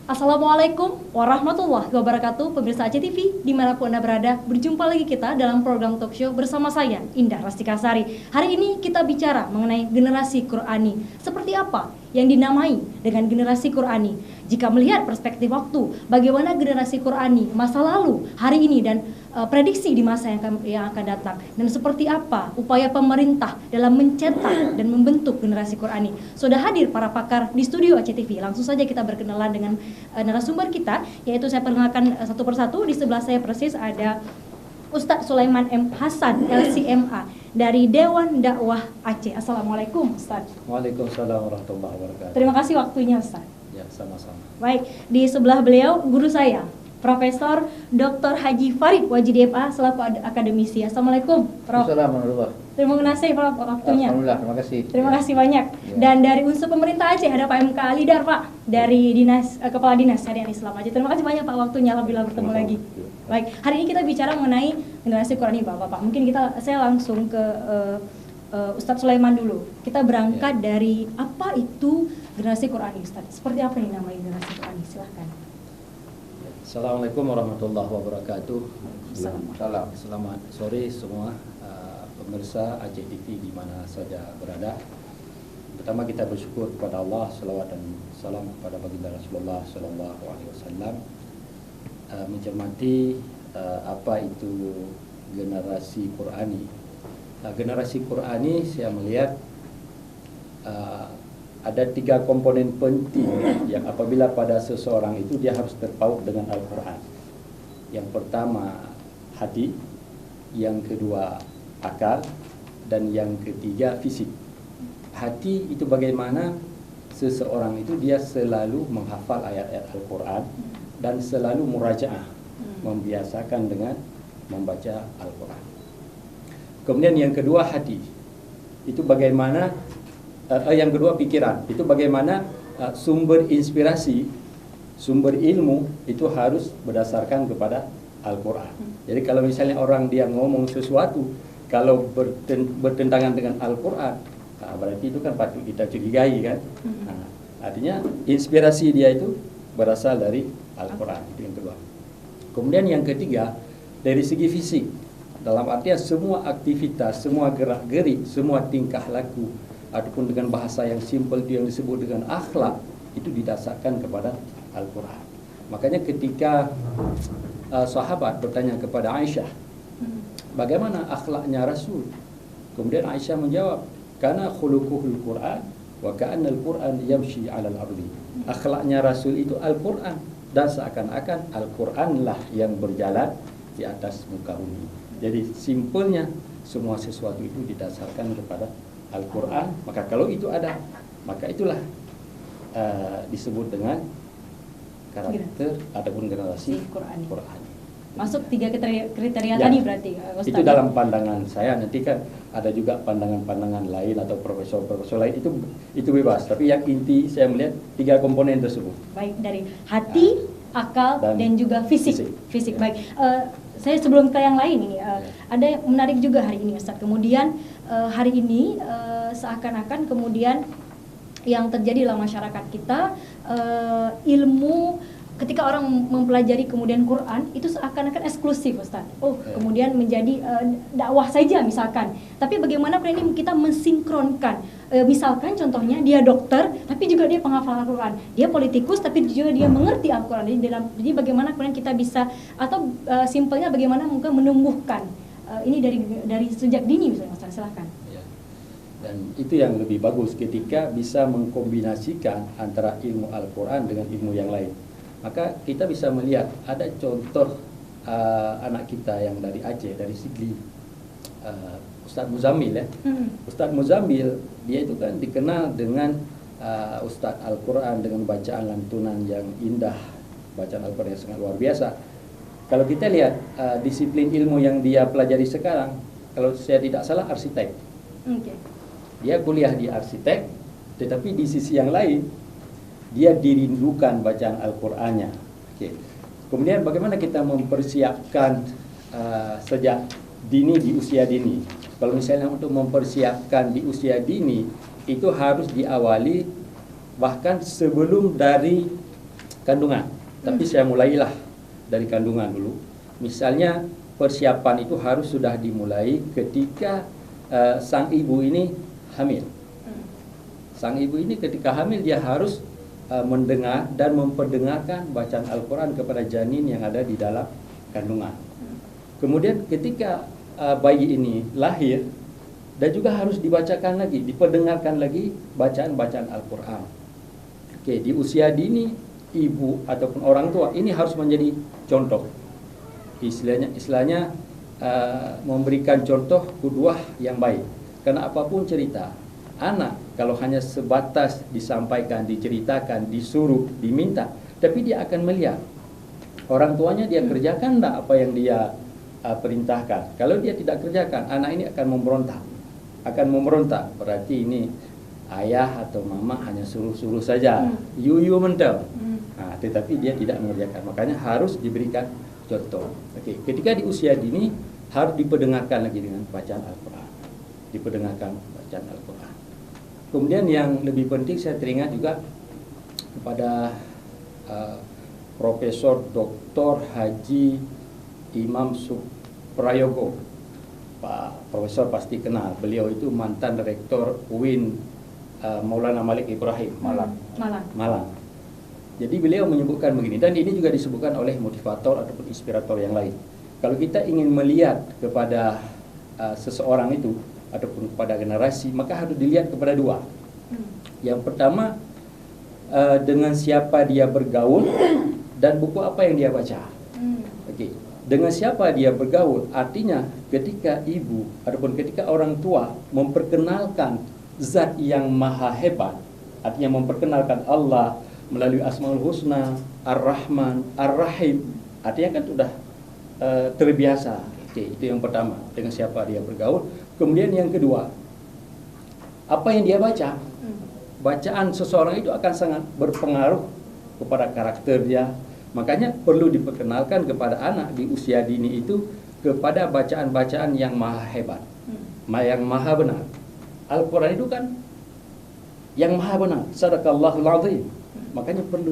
Assalamualaikum warahmatullahi wabarakatuh, pemirsa Aceh TV dimanapun Anda berada. Berjumpa lagi kita dalam program talk show bersama saya, Indah Rastikasari. Hari ini kita bicara mengenai generasi Qurani. Seperti apa yang dinamai dengan generasi Qurani? Jika melihat perspektif waktu, bagaimana generasi Qurani masa lalu, hari ini, dan prediksi di masa yang akan datang, dan seperti apa upaya pemerintah dalam mencetak dan membentuk generasi Qurani. Sudah hadir para pakar di studio Aceh TV. Langsung saja kita berkenalan dengan narasumber kita, yaitu saya perkenalkan satu persatu. Di sebelah saya persis ada Ustadz Sulaiman M. Hasan, LCMA, dari Dewan Dakwah Aceh. Assalamualaikum Ustadz. Waalaikumsalam warahmatullahi wabarakatuh. Terima kasih waktunya Ustadz. Ya, sama-sama. Baik, di sebelah beliau guru saya, Profesor Dr. Haji Farid Wajid MA selaku akademisi. Assalamualaikum Prof. Assalamualaikum. Terima kasih Prof waktunya. Alhamdulillah, terima kasih. Terima kasih banyak. Ya. Dan dari unsur pemerintah Aceh ada Pak MK Alidar, Pak, dari Dinas Kepala Dinas Syariat Islam Aceh. Terima kasih banyak Pak waktunya. Alhamdulillah bertemu lagi. Baik, hari ini kita bicara mengenai generasi Qurani Bapak. Mungkin saya langsung ke Ustadz Sulaiman dulu. Kita berangkat dari apa itu generasi Qurani, Ustadz. Seperti apa yang namanya generasi Qurani? Silahkan. Assalamualaikum warahmatullahi wabarakatuh. Salam. Selamat sore semua pemirsa Aceh TV di mana saja berada. Pertama kita bersyukur kepada Allah, selawat dan salam kepada baginda Rasulullah Sallallahu Alaihi Wasallam. Mencermati apa itu generasi Qurani. Generasi Qurani saya melihat ada 3 komponen penting yang apabila pada seseorang itu dia harus terpaut dengan Al-Quran. Yang pertama hati, yang kedua akal, dan yang ketiga fisik. Hati itu bagaimana seseorang itu dia selalu menghafal ayat-ayat Al-Quran dan selalu murajaah, membiasakan dengan membaca Al-Quran. Kemudian yang kedua hati, itu bagaimana yang kedua pikiran, itu bagaimana sumber inspirasi, sumber ilmu itu harus berdasarkan kepada Al-Quran. Jadi kalau misalnya orang dia ngomong sesuatu kalau bertentangan dengan Al-Quran, berarti itu kan patut kita curigai kan. Artinya inspirasi dia itu berasal dari Al-Quran. Itu yang kedua. Kemudian yang ketiga, dari segi fisik, dalam artian semua aktivitas, semua gerak-gerik, semua tingkah laku, ataupun dengan bahasa yang simpel yang disebut dengan akhlak, itu didasarkan kepada Al-Quran. Makanya ketika sahabat bertanya kepada Aisyah, bagaimana akhlaknya Rasul? Kemudian Aisyah menjawab, kana khuluquhul Quran wa ka'anna al-Quran yamshi 'alal ardi. Akhlaknya Rasul itu Al-Quran, dan seakan-akan Al-Quran lah yang berjalan di atas muka bumi. Jadi simpelnya semua sesuatu itu didasarkan kepada Al-Quran. Maka kalau itu ada, maka itulah disebut dengan karakter ataupun generasi Qurani. Masuk 3 kriteria tadi berarti Ustaz. Itu dalam pandangan saya. Nanti kan ada juga pandangan-pandangan lain atau profesor-profesor lain, itu bebas. Tapi yang inti saya melihat 3 komponen tersebut. Baik, dari hati, akal, dan juga fisik. Ya. Baik, saya sebelum ke yang lain ini ada yang menarik juga hari ini Ustaz. Kemudian hari ini seakan-akan kemudian yang terjadi dalam masyarakat kita, ilmu ketika orang mempelajari kemudian Quran itu seakan-akan eksklusif Ustaz. Kemudian menjadi dakwah saja misalkan. Tapi bagaimana ini kita mensinkronkan? Misalkan contohnya dia dokter tapi juga dia penghafal Al-Quran. Dia politikus tapi juga dia mengerti Al-Quran. Jadi bagaimana kemudian kita bisa, atau simpelnya bagaimana mungkin menumbuhkan ini dari sejak dini misalnya Ustaz, silahkan. Dan itu yang lebih bagus ketika bisa mengkombinasikan antara ilmu Al-Quran dengan ilmu yang lain. Maka kita bisa melihat ada contoh anak kita yang dari Aceh, dari Sigli, Ustadz Muzammil ya. Ustadz Muzammil dia itu kan dikenal dengan Ustadz Al-Quran dengan bacaan lantunan yang indah, bacaan Al-Quran yang sangat luar biasa. Kalau kita lihat disiplin ilmu yang dia pelajari sekarang, kalau saya tidak salah arsitek. Dia kuliah di arsitek, tetapi di sisi yang lain dia dirindukan bacaan Al-Qur'annya. Kemudian bagaimana kita mempersiapkan sejak dini, di usia dini. Kalau misalnya untuk mempersiapkan di usia dini, itu harus diawali bahkan sebelum dari kandungan. Tapi saya mulailah dari kandungan dulu. Misalnya persiapan itu harus sudah dimulai ketika sang ibu ini hamil. Sang ibu ini ketika hamil dia harus mendengar dan memperdengarkan bacaan Al-Quran kepada janin yang ada di dalam kandungan. Kemudian ketika bayi ini lahir, dan juga harus dibacakan lagi, diperdengarkan lagi bacaan-bacaan Al-Quran. Oke, di usia dini ibu ataupun orang tua ini harus menjadi contoh. Istilahnya memberikan contoh qudwah yang baik. Karena apapun cerita, anak kalau hanya sebatas disampaikan, diceritakan, disuruh, diminta, tapi dia akan melihat orang tuanya dia kerjakan enggak apa yang dia perintahkan. Kalau dia tidak kerjakan, anak ini akan memberontak. Berarti ini ayah atau mama hanya suruh-suruh saja, yuyu mentel. Nah, tetapi dia tidak mengerjakan. Makanya harus diberikan contoh. Oke, ketika di usia dini harus diperdengarkan lagi dengan bacaan Al-Quran. Diperdengarkan bacaan Al-Quran. Kemudian yang lebih penting saya teringat juga kepada Profesor Dr. Haji Imam Suprayogo. Pak Profesor pasti kenal. Beliau itu mantan rektor UIN Maulana Malik Ibrahim Malang. Jadi beliau menyebutkan begini, dan ini juga disebutkan oleh motivator ataupun inspirator yang lain. Kalau kita ingin melihat kepada seseorang itu ataupun kepada generasi, maka harus dilihat kepada dua. Yang pertama, dengan siapa dia bergaul dan buku apa yang dia baca. Oke. Dengan siapa dia bergaul, artinya ketika ibu ataupun ketika orang tua memperkenalkan zat yang maha hebat, artinya memperkenalkan Allah melalui Asmaul Husna, Ar-Rahman, Ar-Rahim, artinya kan sudah terbiasa. Oke, itu yang pertama, dengan siapa dia bergaul. Kemudian yang kedua, apa yang dia baca. Bacaan seseorang itu akan sangat berpengaruh kepada karakter dia. Makanya perlu diperkenalkan kepada anak di usia dini itu kepada bacaan-bacaan yang maha hebat, yang maha benar. Al-Quran itu kan yang maha benar. Sadaqallahul azim. Makanya perlu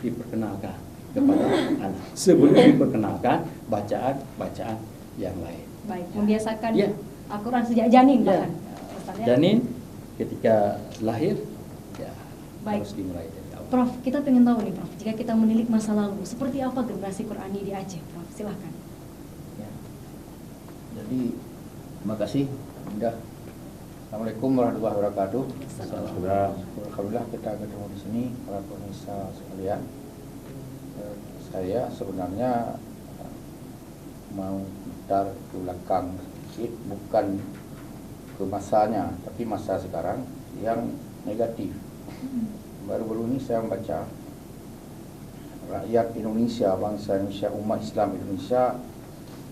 diperkenalkan kepada anak sebelum diperkenalkan bacaan-bacaan yang lain. Baik, membiasakan Al-Quran sejak janin bahkan. Janin ketika lahir baik. Harus dimulai dari awal. Prof, kita pengen tahu nih Prof, jika kita menilik masa lalu, seperti apa generasi Qurani di Aceh, Prof? Silahkan. Ya. Jadi, terima kasih, Indah. Assalamualaikum warahmatullahi wabarakatuh. Alhamdulillah kita ketemu di sini, para pemirsa sekalian. Saya sebenarnya mau putar ke belakang sedikit, bukan ke masanya, tapi masa sekarang yang negatif. Baru-baru ini saya membaca rakyat Indonesia, bangsa Indonesia, umat Islam Indonesia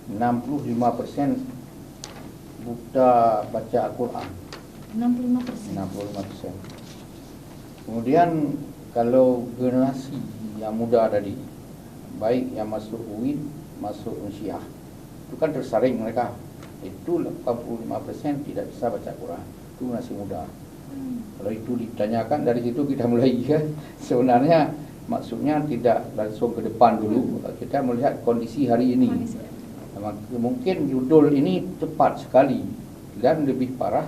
65% buta baca Al-Quran. 65%. Kemudian kalau generasi yang muda tadi, baik yang masuk UIN, masuk Unsiah, itu kan tersaring mereka. Itu 85% tidak bisa baca Quran. Itu masih muda. Kalau itu ditanyakan, dari situ kita mulai kan. Sebenarnya maksudnya tidak langsung ke depan dulu. Kita melihat kondisi hari ini. Mungkin judul ini tepat sekali dan lebih parah.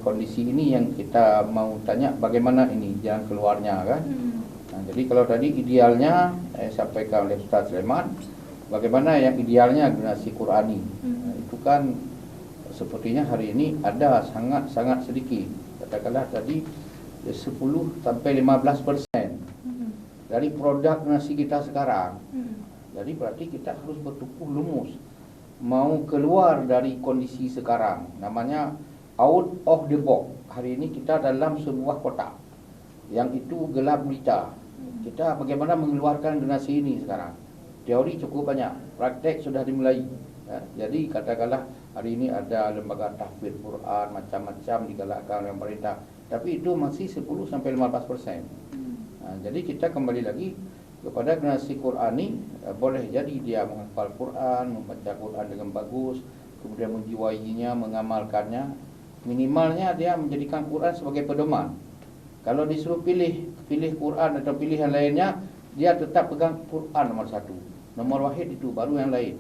Kondisi ini yang kita mau tanya bagaimana ini jalan keluarnya kan. Nah, jadi kalau tadi idealnya sampaikan oleh Ustaz Sulaiman, bagaimana yang idealnya generasi Qurani. Nah, itu kan sepertinya hari ini ada sangat sedikit. Katakanlah tadi 10 sampai 15% dari produk nasi kita sekarang. Jadi berarti kita harus bertukuh lumus mau keluar dari kondisi sekarang. Namanya out of the box. Hari ini kita dalam sebuah kotak yang itu gelap gulita. Kita bagaimana mengeluarkan generasi ini sekarang? Teori cukup banyak, praktek sudah dimulai. Jadi katakanlah hari ini ada lembaga tahfidz Quran macam-macam digalakkan oleh pemerintah, tapi itu masih 10 sampai 15%. Nah, jadi kita kembali lagi kepada generasi Qurani. Boleh jadi dia menghafal Quran, membaca Quran dengan bagus, kemudian menjiwainya, mengamalkannya. Minimalnya dia menjadikan Quran sebagai pedoman. Kalau disuruh pilih Quran atau pilihan lainnya, dia tetap pegang Quran nomor satu. Nomor wahid itu, baru yang lain.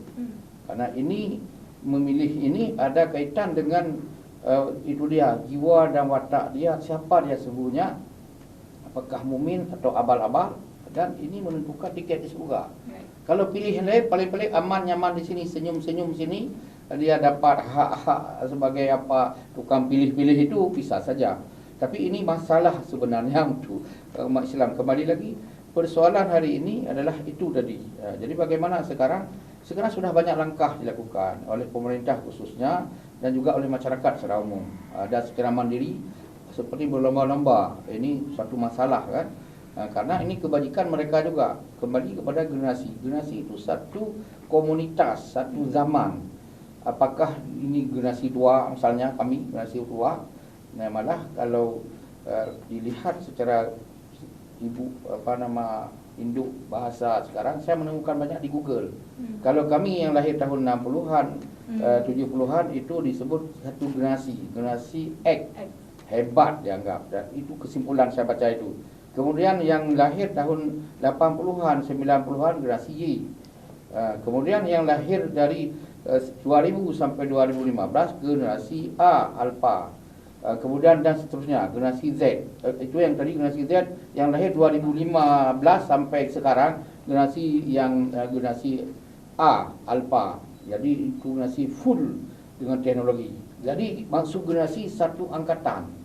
Karena ini memilih ini ada kaitan dengan itu dia, jiwa dan watak dia, siapa dia sesungguhnya, apakah mukmin atau abal-abal, dan ini menentukan tiket di surga. Kalau pilih yang lain, paling-paling aman nyaman di sini, senyum-senyum sini, dia dapat hak-hak sebagai apa tukang pilih-pilih itu bisa saja. Tapi ini masalah sebenarnya untuk umat Islam. Kembali lagi, persoalan hari ini adalah itu tadi. Jadi bagaimana sekarang sudah banyak langkah dilakukan oleh pemerintah khususnya dan juga oleh masyarakat secara umum. Dan secara mandiri seperti berlomba-lomba. Ini satu masalah kan. Karena ini kebajikan mereka juga. Kembali kepada generasi. Generasi itu satu komunitas, satu zaman. Apakah ini generasi tua, misalnya kami generasi tua, malah kalau dilihat secara induk bahasa sekarang, saya menemukan banyak di Google. Kalau kami yang lahir tahun 60-an, 70-an itu disebut satu generasi X. Hebat dianggap, dan itu kesimpulan saya baca itu. Kemudian yang lahir tahun 80-an, 90-an generasi Y. Kemudian yang lahir dari 2000 sampai 2015 generasi A, Alpha. Kemudian dan seterusnya generasi Z. Itu yang tadi generasi Z yang lahir 2015 sampai sekarang generasi A, Alpha. Jadi itu generasi full dengan teknologi. Jadi maksud generasi satu angkatan.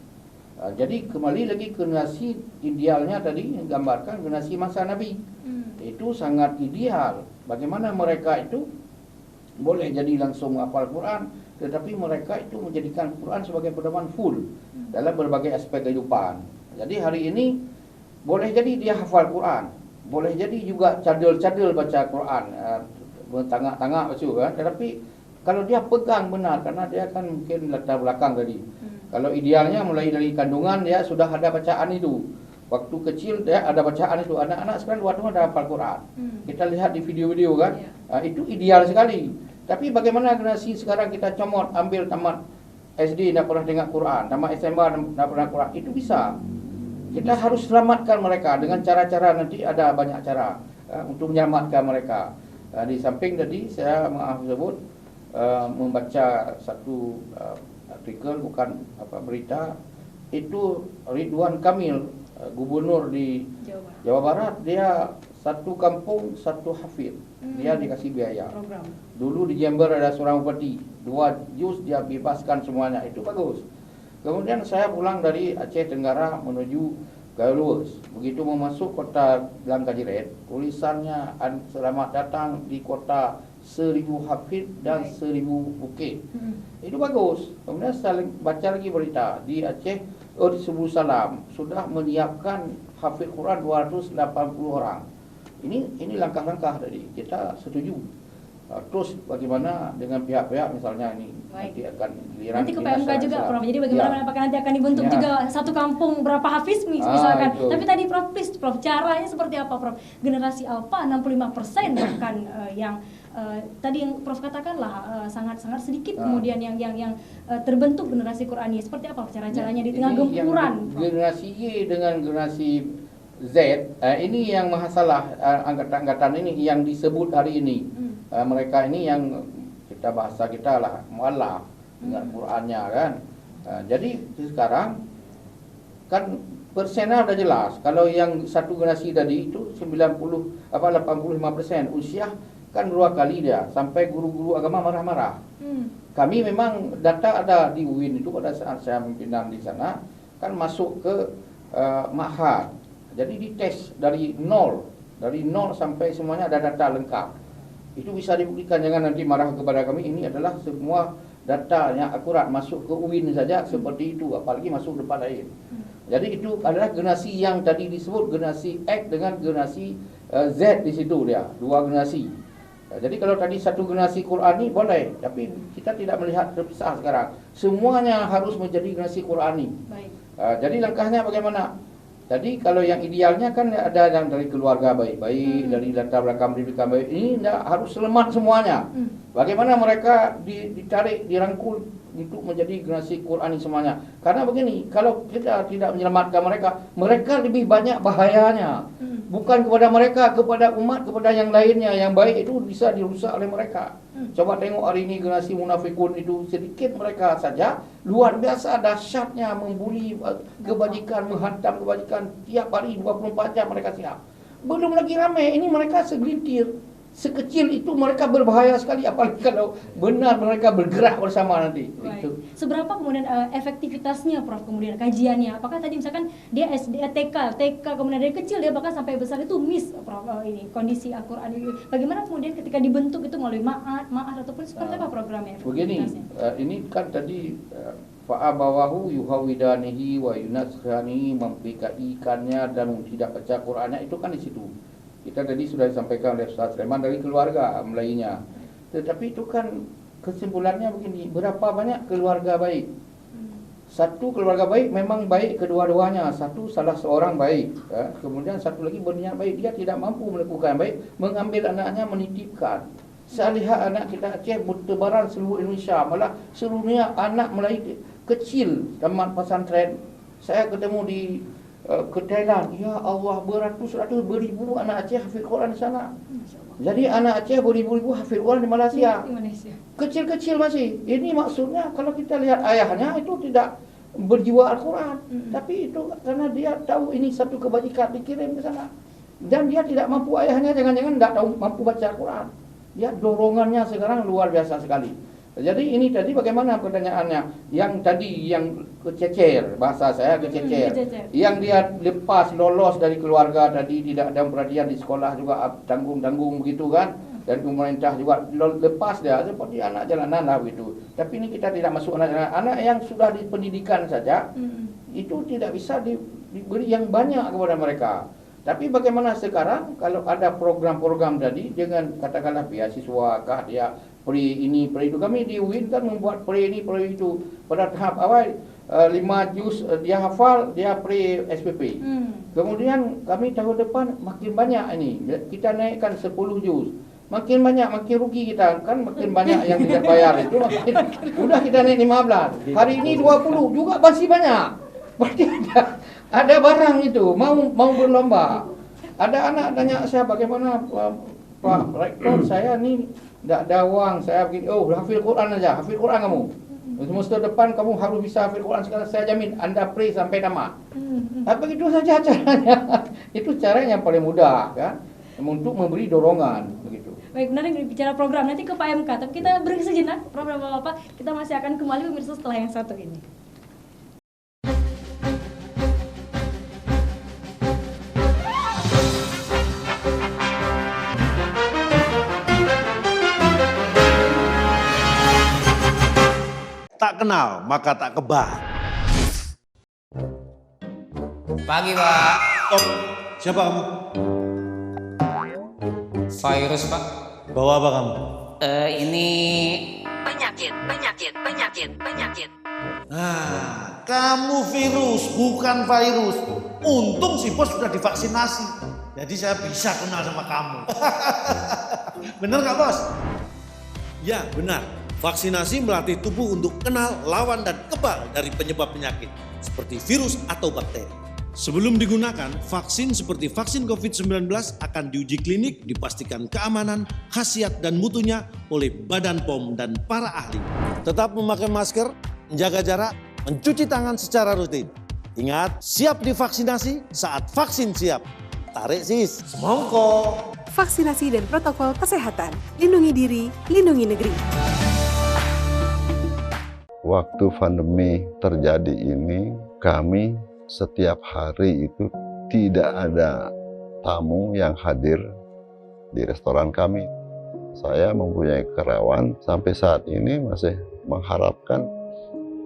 Jadi kembali lagi generasi idealnya tadi yang gambarkan generasi masa Nabi. Itu sangat ideal. Bagaimana mereka itu boleh jadi langsung hafal Quran, tetapi mereka itu menjadikan Quran sebagai pedoman full dalam berbagai aspek kehidupan. Jadi hari ini boleh jadi dia hafal Quran, boleh jadi juga cadel-cadel baca Quran, bertangak-tangak baca kan. Tetapi kalau dia pegang benar, karena dia kan mungkin latar belakang tadi. Kalau idealnya mulai dari kandungan dia sudah ada bacaan itu. Waktu kecil dia ada bacaan itu. Anak-anak sekarang waktu ada hafal Quran. Kita lihat di video-video kan. Itu ideal sekali. Tapi bagaimana generasi sekarang kita comot, ambil tamat SD tidak pernah dengar Quran, tamat SMA tidak pernah Quran. Itu bisa. Kita harus selamatkan mereka dengan cara-cara, nanti ada banyak cara untuk menyelamatkan mereka. Di samping tadi saya sebut membaca satu artikel, bukan berita, itu Ridwan Kamil, gubernur di Jawa Barat, dia satu kampung satu hafid, dia dikasih biaya. Dulu di Jember ada seorang bupati, 2 juz dia bebaskan semuanya, itu bagus. Kemudian saya pulang dari Aceh Tenggara menuju Galus. Begitu memasuk kota Blangkajiret, tulisannya selamat datang di kota 1000 hafid dan 1000 bukit. Itu bagus. Kemudian saya baca lagi berita di Aceh, di Subuh Salam sudah menyiapkan hafid Quran 280 orang. Ini langkah-langkah tadi. Kita setuju. Terus bagaimana dengan pihak-pihak misalnya ini nanti akan giliran nanti ke PMK juga Prof. Jadi bagaimana apakah nanti akan dibentuk juga satu kampung berapa hafiz misalkan. Tapi tadi Prof, please Prof, caranya seperti apa Prof? Generasi Alpha 65% bahkan yang tadi yang Prof katakan lah sangat-sangat sedikit kemudian yang terbentuk generasi Qurani. Seperti apa cara-caranya di tengah gempuran? Generasi Y dengan generasi Z ini yang masalah angkatan-angkatan ini yang disebut hari ini. Mereka ini yang kita bahasa kita lah mualaf dengan Qurannya kan. Jadi sekarang kan persennya sudah jelas. Kalau yang satu generasi tadi itu 85% usia kan 2 kali dia, sampai guru-guru agama marah-marah. Kami memang data ada di UIN itu pada saat saya pimpinan di sana, kan masuk ke ma'had. Jadi dites dari nol sampai semuanya ada data lengkap. Itu bisa dibuktikan, jangan nanti marah kepada kami. Ini adalah semua data yang akurat, masuk ke UIN saja seperti itu, apalagi masuk depan lain. Jadi itu adalah generasi yang tadi disebut generasi X dengan generasi Z di situ dia, 2 generasi. Jadi kalau tadi satu generasi Qurani boleh, tapi kita tidak melihat terpisah sekarang. Semuanya harus menjadi generasi Qurani. Jadi langkahnya bagaimana? Jadi kalau yang idealnya kan ada yang dari keluarga baik-baik, dari latar belakang pendidikan baik, ini harus selamat semuanya. Bagaimana mereka ditarik, dirangkul untuk menjadi generasi Qurani semuanya. Karena begini, kalau kita tidak menyelamatkan mereka, mereka lebih banyak bahayanya. bukan kepada mereka, kepada umat, kepada yang lainnya. Yang baik itu bisa dirusak oleh mereka. Coba tengok hari ini generasi munafikun itu, sedikit mereka saja luar biasa dahsyatnya membuli kebajikan, menghantam kebajikan tiap hari 24 jam mereka siap. Belum lagi ramai, ini mereka segelintir. Sekecil itu mereka berbahaya sekali, apalagi kalau benar mereka bergerak bersama nanti. Itu. Seberapa kemudian efektivitasnya, Prof, kemudian kajiannya? Apakah tadi misalkan dia SD, TK, kemudian dari kecil dia bahkan sampai besar itu miss, Prof, ini kondisi Al-Quran ini. Bagaimana kemudian ketika dibentuk itu melalui ma'at ataupun seperti apa programnya? Begini, ini kan tadi fa'abawahu yuhawidanihi wa yunatskhanihi, mempikaikannya dan tidak baca Qur'annya, itu kan di situ. Kita tadi sudah disampaikan oleh Ustaz Sulaiman dari keluarga mulainya. Tetapi itu kan kesimpulannya begini, berapa banyak keluarga baik? Satu keluarga baik memang baik kedua-duanya. Satu salah seorang baik, kemudian satu lagi berniat baik, dia tidak mampu melakukan baik, mengambil anaknya menitipkan. Saya lihat anak kita Aceh bertebaran seluruh Indonesia, malah seluruhnya anak Melayu kecil tamat pesantren. Saya ketemu di ke Thailand, ya Allah, beratus-ratus beribu anak Aceh hafid Quran di sana. Jadi anak Aceh beribu-ribu hafid Quran di Malaysia. Kecil-kecil masih. Ini maksudnya kalau kita lihat ayahnya itu tidak berjiwa Al-Quran, tapi itu karena dia tahu ini satu kebajikan dikirim ke sana. Dan dia tidak mampu, ayahnya jangan-jangan tidak tahu mampu baca Al-Quran. Dia dorongannya sekarang luar biasa sekali. Jadi ini tadi bagaimana pertanyaannya? Yang tadi yang kececer, bahasa saya kececer. Yang dia lepas lolos dari keluarga tadi, tidak ada perhatian di sekolah juga, tanggung-tanggung begitu kan. Dan pemerintah juga lepas dia seperti anak jalanan lah begitu. Tapi ini kita tidak masuk anak yang sudah di pendidikan saja, itu tidak bisa diberi yang banyak kepada mereka. Tapi bagaimana sekarang kalau ada program-program tadi dengan katakanlah beasiswa kah, dia pre ini pre itu, kami di UIN kan membuat pre ini pre itu pada tahap awal 5 juz dia hafal, dia pre SPP. Kemudian kami tahun depan makin banyak ini, kita naikkan 10 juz. Makin banyak makin rugi kita kan, makin banyak yang tidak bayar itu makin udah kita naik 15. Hari ini 20 juga masih banyak. Berarti ada barang itu mau berlomba. Ada anak tanya saya, bagaimana Pak Rektor, saya nih tidak ada uang, saya begini, oh hafil Quran aja, hafil Quran kamu. Semester depan kamu harus bisa hafil Quran sekarang, saya jamin Anda pre sampai tamat. Begitu saja caranya. Itu cara yang paling mudah kan, untuk memberi dorongan begitu. Baik, benar yang bicara program nanti ke Pak MK, tapi kita berhenti sejenak, program Bapak, kita masih akan kembali pemirsa setelah yang satu ini. Tak kenal maka tak kebal. Pagi, Pak. Oh, siapa kamu? Virus, Pak. Bawa apa kamu? Ini Penyakit. Nah, kamu virus, bukan virus. Untung si bos sudah divaksinasi. Jadi saya bisa kenal sama kamu. Bener nggak, bos? Ya, benar. Vaksinasi melatih tubuh untuk kenal, lawan, dan kebal dari penyebab penyakit seperti virus atau bakteri. Sebelum digunakan, vaksin seperti vaksin COVID-19 akan diuji klinik, dipastikan keamanan, khasiat, dan mutunya oleh Badan POM dan para ahli. Tetap memakai masker, menjaga jarak, mencuci tangan secara rutin. Ingat, siap divaksinasi saat vaksin siap. Tarik sis, semongko. Vaksinasi dan protokol kesehatan. Lindungi diri, lindungi negeri. Waktu pandemi terjadi ini, kami setiap hari itu tidak ada tamu yang hadir di restoran kami. Saya mempunyai karyawan sampai saat ini masih mengharapkan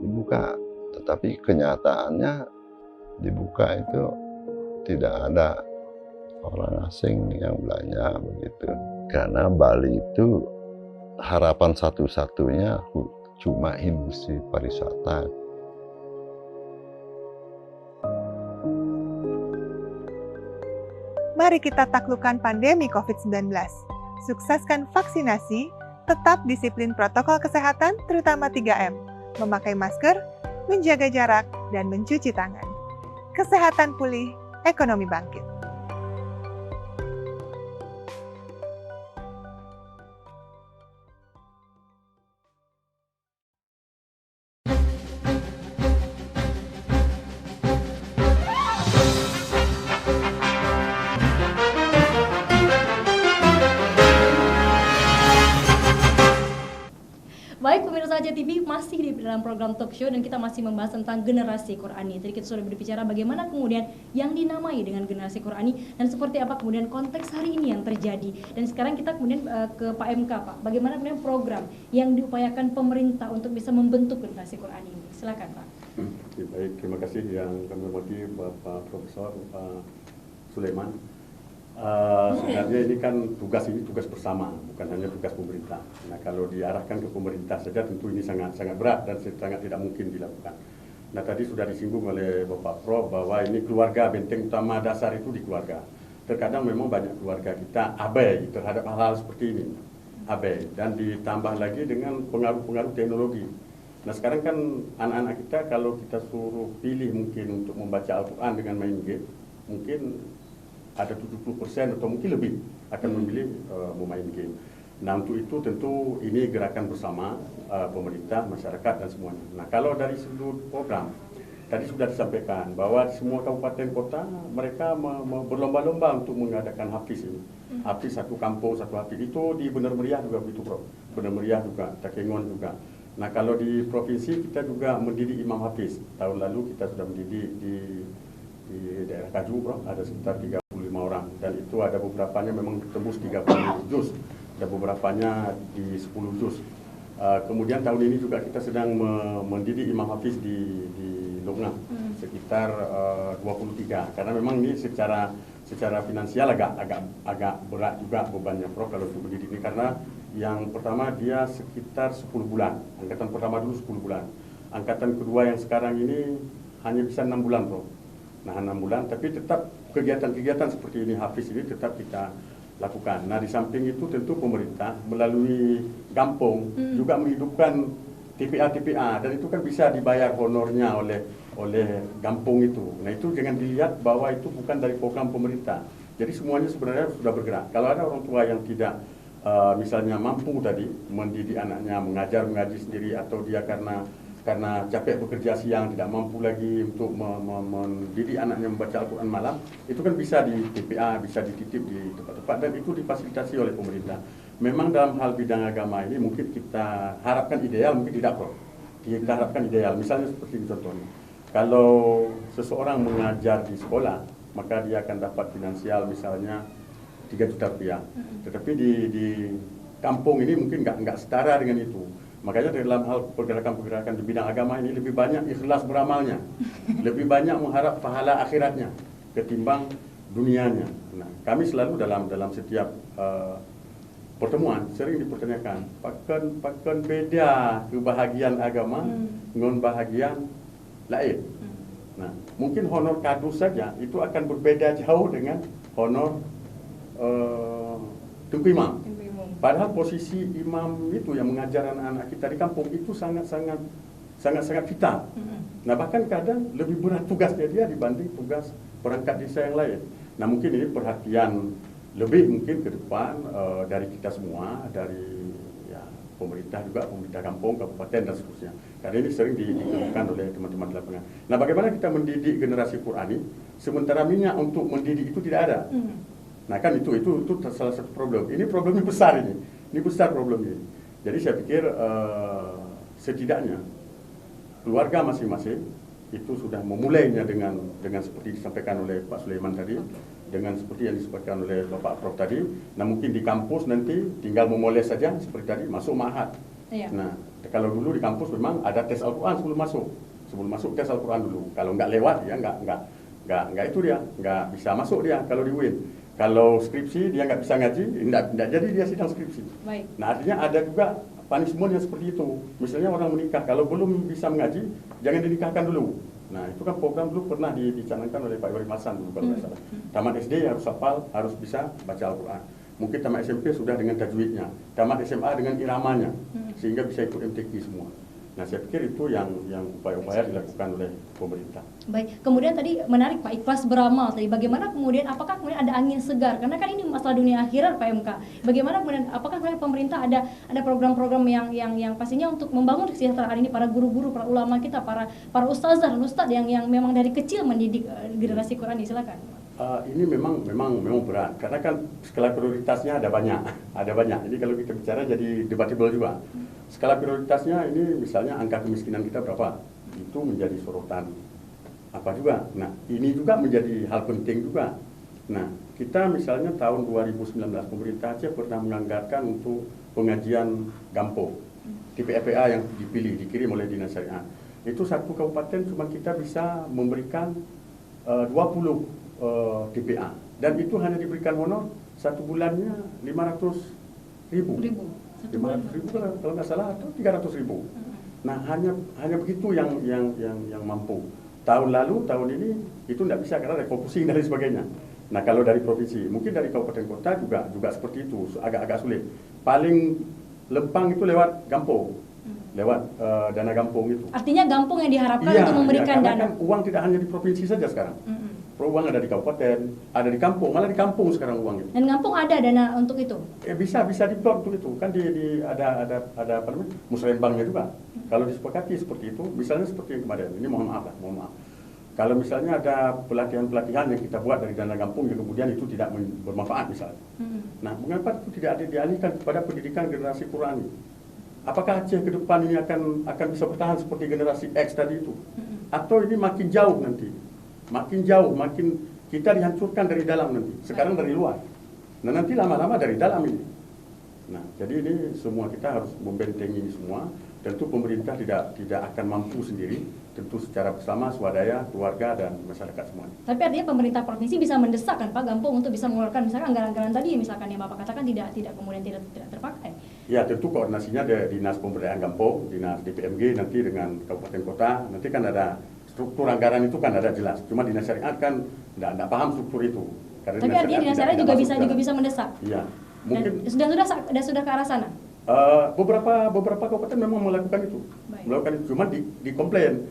dibuka, tetapi kenyataannya dibuka itu tidak ada orang asing yang belanja begitu. Karena Bali itu harapan satu-satunya cuma industri pariwisata. Mari kita taklukkan pandemi COVID-19. Sukseskan vaksinasi, tetap disiplin protokol kesehatan terutama 3M, memakai masker, menjaga jarak, dan mencuci tangan. Kesehatan pulih, ekonomi bangkit. Aja TV masih di dalam program talk show dan kita masih membahas tentang generasi Qurani. Tadi kita sudah berbicara bagaimana kemudian yang dinamai dengan generasi Qurani dan seperti apa kemudian konteks hari ini yang terjadi. Dan sekarang kita kemudian ke Pak MK, Pak. Bagaimana kemudian program yang diupayakan pemerintah untuk bisa membentuk generasi Qurani ini? Silakan, Pak. Baik, terima kasih yang kami hormati Bapak Profesor Pak Sulaiman. Sebenarnya ini kan tugas bersama, bukan hanya tugas pemerintah. Nah, kalau diarahkan ke pemerintah saja tentu ini sangat berat dan sangat tidak mungkin dilakukan. Nah, tadi sudah disinggung oleh Bapak Prof bahwa ini keluarga, benteng utama dasar itu di keluarga. Terkadang memang banyak keluarga kita abai terhadap hal-hal seperti ini, abai, dan ditambah lagi dengan pengaruh-pengaruh teknologi. Nah, sekarang kan anak-anak kita kalau kita suruh pilih mungkin untuk membaca Al-Quran dengan main game, mungkin ada 70% atau mungkin lebih akan memilih memain game. Nah, untuk itu tentu ini gerakan bersama pemerintah, masyarakat dan semuanya. Nah, kalau dari sudut program, tadi sudah disampaikan bahwa semua kabupaten kota mereka berlomba-lomba untuk mengadakan hafiz ini. Hafiz satu kampung, satu hafiz. Itu di Benar Meriah juga begitu, Prof. Benar Meriah juga, Takengon juga. Nah, kalau di provinsi kita juga mendidik imam hafiz. Tahun lalu kita sudah mendidik di daerah Kaju, Bro, ada sekitar 35 orang, dan itu ada beberapanya memang tembus 30 juz, ada beberapanya di 10 juz. Kemudian tahun ini juga kita sedang mendidik imam hafiz di Longna, sekitar 23, karena memang ini secara finansial agak berat juga bebannya, Bro, kalau untuk mendidik ini, karena yang pertama dia sekitar 10 bulan, angkatan pertama dulu 10 bulan, angkatan kedua yang sekarang ini hanya bisa 6 bulan, Bro. Nah, 6 bulan, tapi tetap kegiatan-kegiatan seperti ini, hafiz ini tetap kita lakukan. Nah, di samping itu tentu pemerintah melalui kampung juga menghidupkan TPA, dan itu kan bisa dibayar honornya oleh kampung itu. Nah, itu jangan dilihat bahwa itu bukan dari program pemerintah. Jadi semuanya sebenarnya sudah bergerak. Kalau ada orang tua yang tidak misalnya mampu tadi mendidik anaknya mengaji sendiri, atau dia karena capek bekerja siang, tidak mampu lagi untuk mendidik anaknya membaca Al-Quran malam, itu kan bisa di TPA, bisa dititip di tempat-tempat, dan itu difasilitasi oleh pemerintah. Memang dalam hal bidang agama ini mungkin kita harapkan ideal, mungkin tidak, Bro. Kita harapkan ideal, misalnya seperti ini contohnya. Kalau seseorang mengajar di sekolah, maka dia akan dapat finansial misalnya 3 juta rupiah. Tetapi di kampung ini mungkin nggak setara dengan itu. Makanya dalam hal pergerakan-pergerakan di bidang agama ini lebih banyak ikhlas beramalnya, lebih banyak mengharap pahala akhiratnya ketimbang dunianya. Nah, kami selalu dalam setiap pertemuan sering dipertanyakan, pakan beda kebahagiaan agama dengan bahagian lain. Nah, mungkin honor kado saja itu akan berbeda jauh dengan honor tengku imam. Padahal posisi imam itu yang mengajar anak-anak kita di kampung itu sangat vital. Nah, bahkan kadang lebih berat tugasnya dia dibanding tugas perangkat desa yang lain. Nah, mungkin ini perhatian lebih mungkin ke depan dari kita semua, dari pemerintah juga, pemerintah kampung, kabupaten dan seterusnya. Karena ini sering dikeluhkan oleh teman-teman di lapangan. Nah, bagaimana kita mendidik generasi Qurani sementara minyak untuk mendidik itu tidak ada? Nah, kan itu salah satu problem. Ini problemnya besar ini. Ini besar problem ini. Jadi saya pikir setidaknya keluarga masing-masing itu sudah memulainya dengan seperti disampaikan oleh Pak Sulaiman tadi, dengan seperti yang disampaikan oleh Bapak Prof tadi. Nah, mungkin di kampus nanti tinggal memoles saja seperti tadi, masuk ma'had. Iya. Nah, kalau dulu di kampus memang ada tes Al-Quran sebelum masuk. Sebelum masuk tes Al-Quran dulu. Kalau nggak lewat ya nggak itu dia, nggak bisa masuk dia kalau di UIN. Kalau skripsi dia nggak bisa ngaji, nggak jadi dia sidang skripsi. Baik. Nah, artinya ada juga punishment yang seperti itu. Misalnya orang menikah, kalau belum bisa mengaji, jangan dinikahkan dulu. Nah, itu kan program dulu pernah dicanangkan oleh Pak Ibrahim Hasan dulu kalau nggak salah. Tamat SD harus hafal, harus bisa baca Al-Quran. Mungkin tamat SMP sudah dengan tajwidnya, tamat SMA dengan iramanya, sehingga bisa ikut MTQ semua. Nah, saya pikir itu yang upaya-upaya dilakukan oleh pemerintah. Baik, kemudian tadi menarik Pak, ikhlas beramal tadi. Bagaimana kemudian, apakah kemudian ada angin segar? Karena kan ini masalah dunia akhirat Pak MK. Bagaimana kemudian, apakah kemudian pemerintah ada program-program yang pastinya untuk membangun kesejahteraan ini, para guru-guru, para ulama kita, para ustazah dan ustadz yang memang dari kecil mendidik generasi Quran. Silakan. Ini memang berat karena kan skala prioritasnya ada banyak. Ini kalau kita bicara jadi debatable juga. Skala prioritasnya ini misalnya angka kemiskinan kita berapa, itu menjadi sorotan apa juga. Nah ini juga menjadi hal penting juga. Nah kita misalnya tahun 2019 pemerintah Aceh pernah menganggarkan untuk pengajian Gampo TPFA yang dikirim oleh Dinas Syariah. Itu satu kabupaten cuma kita bisa memberikan 20 TPA, dan itu hanya diberikan honor satu bulannya 500.000. 500.000 kalau nggak salah, atau 300.000. Nah hanya begitu yang mampu. Tahun lalu, tahun ini itu tidak bisa karena refocusing dan sebagainya. Nah kalau dari provinsi, mungkin dari kabupaten kota juga seperti itu, agak sulit. Paling lempang itu lewat Gampong, lewat dana Gampong itu. Artinya Gampong yang diharapkan untuk memberikan dana. Kan uang tidak hanya di provinsi saja sekarang. Uang ada di kabupaten, ada di kampung, malah di kampung sekarang uang itu. Dan kampung ada dana untuk itu? Bisa diplot untuk itu. Kan ada apa namanya, musrenbangnya juga. Kalau disepakati seperti itu, misalnya seperti yang kemarin, ini mohon maaf. Kalau misalnya ada pelatihan-pelatihan yang kita buat dari dana kampung yang kemudian itu tidak bermanfaat misalnya. Nah, mengapa itu tidak dialihkan kepada pendidikan generasi Qurani? Apakah Aceh ke depan ini akan bisa bertahan seperti generasi X tadi itu? Atau ini makin jauh nanti? Makin jauh, makin kita dihancurkan dari dalam nanti. Sekarang dari luar. Nah nanti lama-lama dari dalam ini. Nah jadi ini semua kita harus membentengi ini semua. Tentu pemerintah tidak akan mampu sendiri. Tentu secara bersama swadaya, keluarga dan masyarakat semuanya. Tapi artinya pemerintah provinsi bisa mendesak kan Pak Gampong untuk bisa mengeluarkan misalkan anggaran-anggaran tadi misalkan yang Bapak katakan tidak kemudian tidak terpakai. Ya tentu koordinasinya dari Dinas Pemberdayaan Gampong, Dinas DPMG nanti dengan kabupaten kota. Nanti kan ada struktur anggaran itu kan ada jelas. Cuma Dinas Syariat kan tidak paham struktur itu. Karena tapi artinya Dinas Syariat juga bisa mendesak. Iya. Mungkin dan sudah ke arah sana. Beberapa kabupaten memang melakukan itu. Melakukan itu, cuma dikomplain.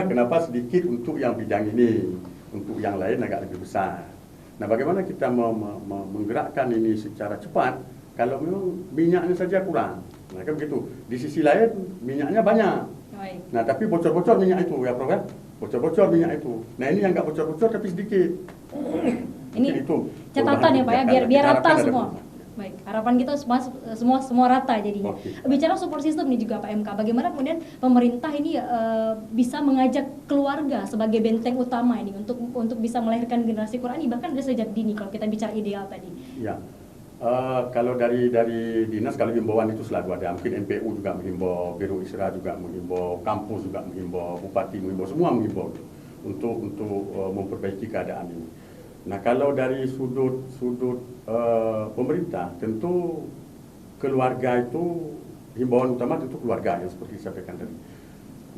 Kenapa sedikit untuk yang bidang ini, untuk yang lain agak lebih besar. Nah, bagaimana kita menggerakkan ini secara cepat kalau memang minyaknya saja kurang. Nah, kan begitu. Di sisi lain minyaknya banyak. Nah, tapi bocor-bocor minyak itu ya, Prof. Bocor-bocor minyak itu. Nah, ini yang nggak bocor-bocor tapi sedikit. Ini itu catatan ya Pak ya, biar rata semua. Baik, harapan kita semua rata jadinya. Bicara support system nih juga Pak MK, bagaimana kemudian pemerintah ini bisa mengajak keluarga sebagai benteng utama ini untuk bisa melahirkan generasi Qurani bahkan dari sejak dini kalau kita bicara ideal tadi. Ya. Kalau dari dinas, kalau himbauan itu selalu ada. Mungkin NPU juga menghimbau, Biro Isra juga menghimbau, kampus juga menghimbau, bupati menghimbau, semua menghimbau untuk memperbaiki keadaan ini. Nah, kalau dari sudut pemerintah, tentu keluarga itu himbauan utama tentu keluarga yang seperti disampaikan tadi.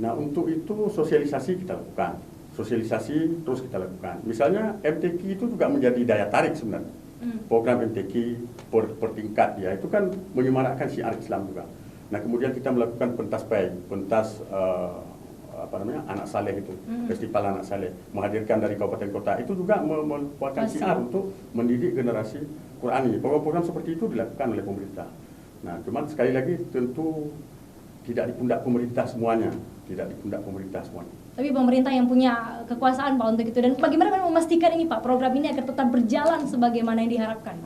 Nah, untuk itu sosialisasi kita lakukan, sosialisasi terus kita lakukan. Misalnya MTQ itu juga menjadi daya tarik sebenarnya. Program MTQ per tingkat ya, itu kan menyemarakkan syiar Islam juga. Nah, kemudian kita melakukan pentas anak saleh itu, festival anak saleh, menghadirkan dari kabupaten kota, itu juga merupakan syiar untuk mendidik generasi Qurani. Program-program seperti itu dilakukan oleh pemerintah. Nah, cuman sekali lagi tentu tidak di pundak pemerintah semuanya, Tapi pemerintah yang punya kekuasaan Pak untuk itu. Dan bagaimana memastikan ini Pak, program ini agar tetap berjalan sebagaimana yang diharapkan?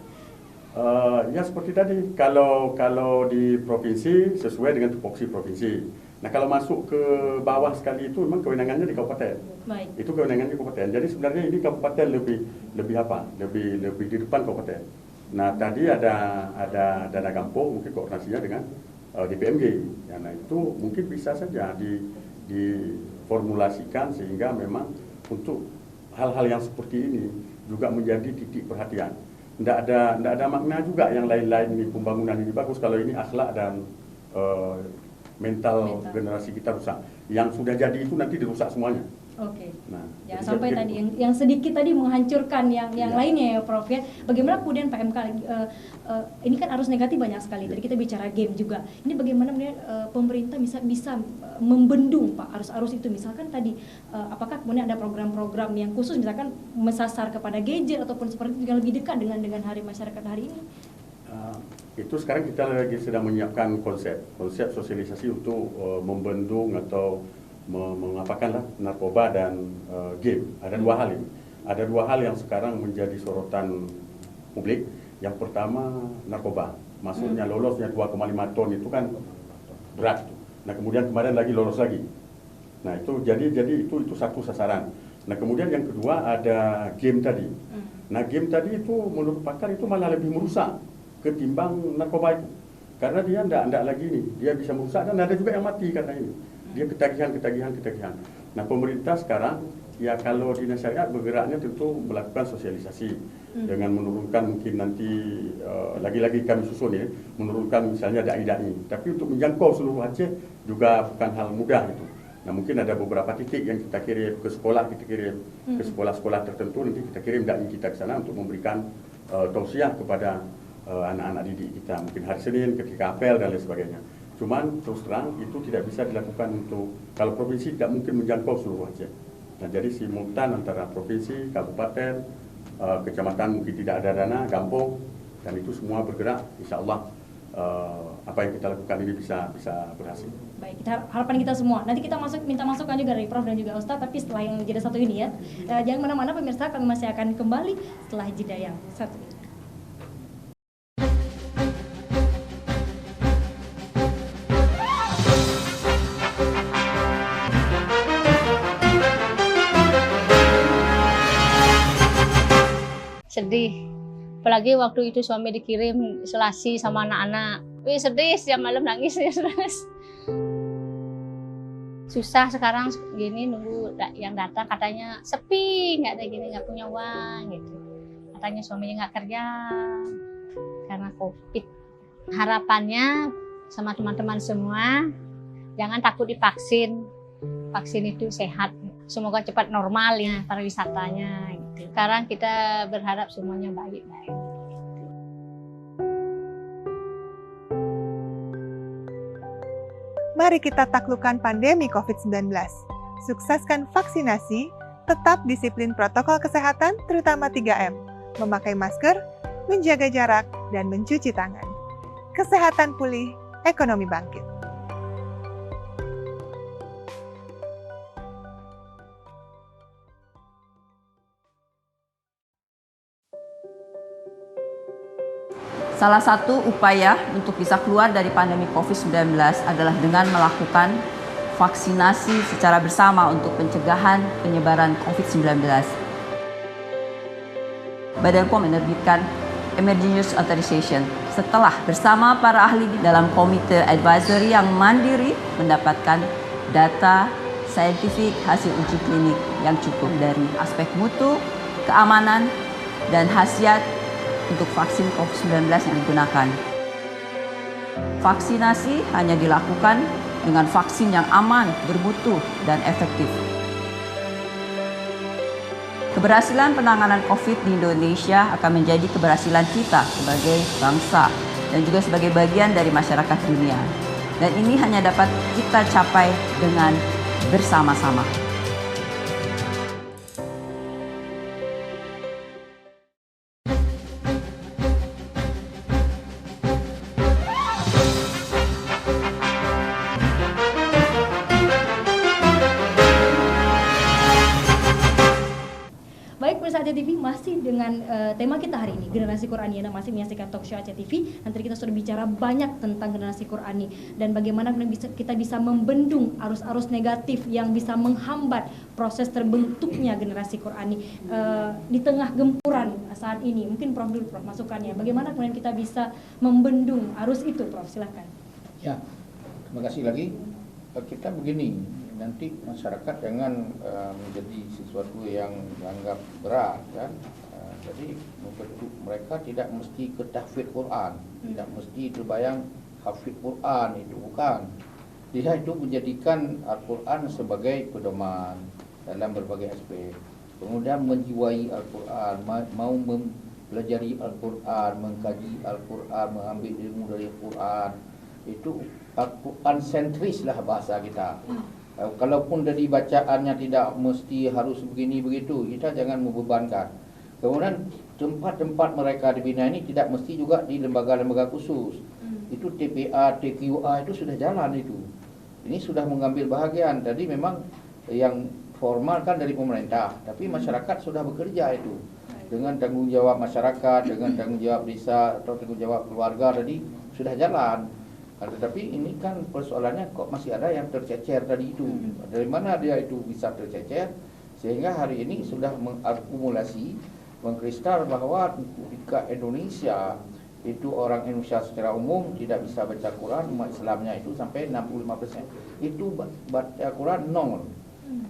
Ya seperti tadi, kalau di provinsi sesuai dengan tupoksi provinsi. Nah, kalau masuk ke bawah sekali itu memang kewenangannya di kabupaten. Baik. Itu kewenangannya di kabupaten. Jadi sebenarnya ini kabupaten lebih di depan kabupaten. Nah, tadi ada dana kampung, mungkin koordinasinya dengan DPMG. Ya, nah itu mungkin bisa saja diformulasikan sehingga memang untuk hal-hal yang seperti ini juga menjadi titik perhatian. Tidak ada makna juga yang lain-lain ini, pembangunan ini bagus kalau ini akhlak dan mental generasi kita rusak. Yang sudah jadi itu nanti dirusak semuanya. Oke. Nah, jangan sampai tadi yang sedikit tadi menghancurkan yang lainnya ya Prof ya. Bagaimana kemudian PMK ini kan arus negatif banyak sekali. Tadi kita bicara game juga. Ini bagaimana kemudian pemerintah bisa membendung Pak arus-arus itu, misalkan tadi apakah kemudian ada program-program yang khusus misalkan mesasar kepada gadget ataupun seperti itu yang lebih dekat dengan hari masyarakat hari ini? Itu sekarang kita lagi sedang menyiapkan konsep sosialisasi untuk membendung atau mengapakanlah narkoba dan game. Ada dua hal ini. ada dua hal yang sekarang menjadi sorotan publik. Yang pertama narkoba, maksudnya lolosnya 2,5 ton itu kan berat. Nah kemudian kemarin lagi lolos lagi. Nah itu jadi itu satu sasaran. Nah kemudian yang kedua ada game tadi. Nah game tadi itu menurut pakar itu malah lebih merusak ketimbang narkoba itu. Karena dia tidak lagi nih, dia bisa merusak dan ada juga yang mati karena ini. Dia ketagihan. Nah pemerintah sekarang ya kalau dinas syariat bergeraknya tentu melakukan sosialisasi dengan menurunkan mungkin nanti lagi-lagi kami susun ya, menurunkan misalnya dai-dai. Tapi untuk menjangkau seluruh Aceh juga bukan hal mudah itu. Nah mungkin ada beberapa titik yang kita kirim ke sekolah, kita kirim ke sekolah-sekolah tertentu, nanti kita kirim dai kita ke sana untuk memberikan tausiah kepada anak-anak didik kita. Mungkin hari Senin ketika apel dan lain sebagainya. Cuman terus terang itu tidak bisa dilakukan untuk, kalau provinsi tidak mungkin menjangkau seluruh Aceh. Nah jadi simultan antara provinsi, kabupaten, kecamatan mungkin tidak ada dana, kampung, dan itu semua bergerak, insya Allah apa yang kita lakukan ini bisa berhasil. Baik, harapan kita semua. Nanti kita minta masukan juga dari Prof dan juga Ustadz, tapi setelah yang jeda satu ini ya. Jangan mana-mana pemirsa, kami masih akan kembali setelah jeda yang satu ini. Sedih, apalagi waktu itu suami dikirim isolasi sama anak-anak. Wih sedih, setiap malam nangis ya terus. Susah sekarang gini nunggu yang datang, katanya sepi, nggak ada gini, nggak punya uang gitu. Katanya suaminya nggak kerja karena COVID. Harapannya sama teman-teman semua, jangan takut divaksin. Vaksin itu sehat, semoga cepat normal ya pariwisatanya gitu. Sekarang kita berharap semuanya baik-baik. Mari kita taklukkan pandemi COVID-19. Sukseskan vaksinasi, tetap disiplin protokol kesehatan terutama 3M, memakai masker, menjaga jarak, dan mencuci tangan. Kesehatan pulih, ekonomi bangkit. Salah satu upaya untuk bisa keluar dari pandemi COVID-19 adalah dengan melakukan vaksinasi secara bersama untuk pencegahan penyebaran COVID-19. Badan POM menerbitkan Emergency Use Authorization setelah bersama para ahli dalam komite advisory yang mandiri mendapatkan data saintifik hasil uji klinik yang cukup dari aspek mutu, keamanan, dan khasiat untuk vaksin COVID-19 yang digunakan. Vaksinasi hanya dilakukan dengan vaksin yang aman, bermutu, dan efektif. Keberhasilan penanganan COVID di Indonesia akan menjadi keberhasilan kita sebagai bangsa dan juga sebagai bagian dari masyarakat dunia. Dan ini hanya dapat kita capai dengan bersama-sama. Aceh TV masih dengan tema kita hari ini, generasi Qurani. Anda masih menyaksikan talk show Aceh TV. Nanti kita sudah bicara banyak tentang generasi Qurani dan bagaimana kita bisa membendung arus-arus negatif yang bisa menghambat proses terbentuknya generasi Qurani di tengah gempuran saat ini. Mungkin Prof dulu, Prof, masukannya. Bagaimana kemudian kita bisa membendung arus itu, Prof? Silahkan. Ya, terima kasih lagi. Kita begini, nanti masyarakat jangan menjadi sesuatu yang dianggap berat kan. Jadi mereka tidak mesti ke tahfidz Quran, tidak mesti terbayang hafidz Quran, itu bukan. Dia itu menjadikan Al-Quran sebagai pedoman dalam berbagai aspek. Kemudian menjiwai Al-Quran, mau mempelajari Al-Quran, mengkaji Al-Quran, mengambil ilmu dari Al-Quran. Itu Al-Quran sentris lah bahasa kita. Kalaupun dari bacaannya tidak mesti harus begini begitu, kita jangan membebankan. Kemudian tempat-tempat mereka dibina ini tidak mesti juga di lembaga-lembaga khusus. Itu TPA, TQA itu sudah jalan itu. Ini sudah mengambil bahagian. Jadi memang yang formal kan dari pemerintah, tapi masyarakat sudah bekerja itu dengan tanggung jawab masyarakat, dengan tanggung jawab desa atau tanggung jawab keluarga tadi sudah jalan. Tetapi ini kan persoalannya kok masih ada yang tercecer tadi itu. Dari mana dia itu bisa tercecer sehingga hari ini sudah mengakumulasi, mengkristal bahwa jika Indonesia itu orang Indonesia secara umum tidak bisa baca Quran, umat Islamnya itu sampai 65%. Itu baca Quran nol.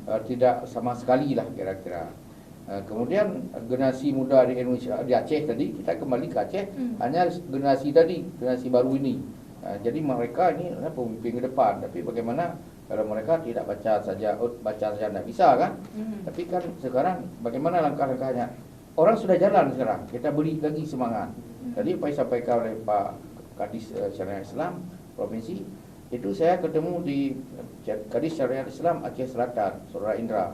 Tidak sama sekali lah kira-kira. Kemudian generasi muda di Indonesia, di Aceh tadi, kita kembali ke Aceh, hanya generasi tadi, generasi baru ini. Jadi mereka ini adalah pemimpin ke depan. Tapi bagaimana kalau mereka tidak baca saja tidak bisa kan? Tapi kan sekarang bagaimana langkah-langkahnya? Orang sudah jalan sekarang, kita beri lagi semangat. Tadi apa yang disampaikan oleh Pak Kadis Syariah Islam Provinsi, itu saya ketemu di Kadis Syariah Islam Aceh Selatan, Saudara Indra.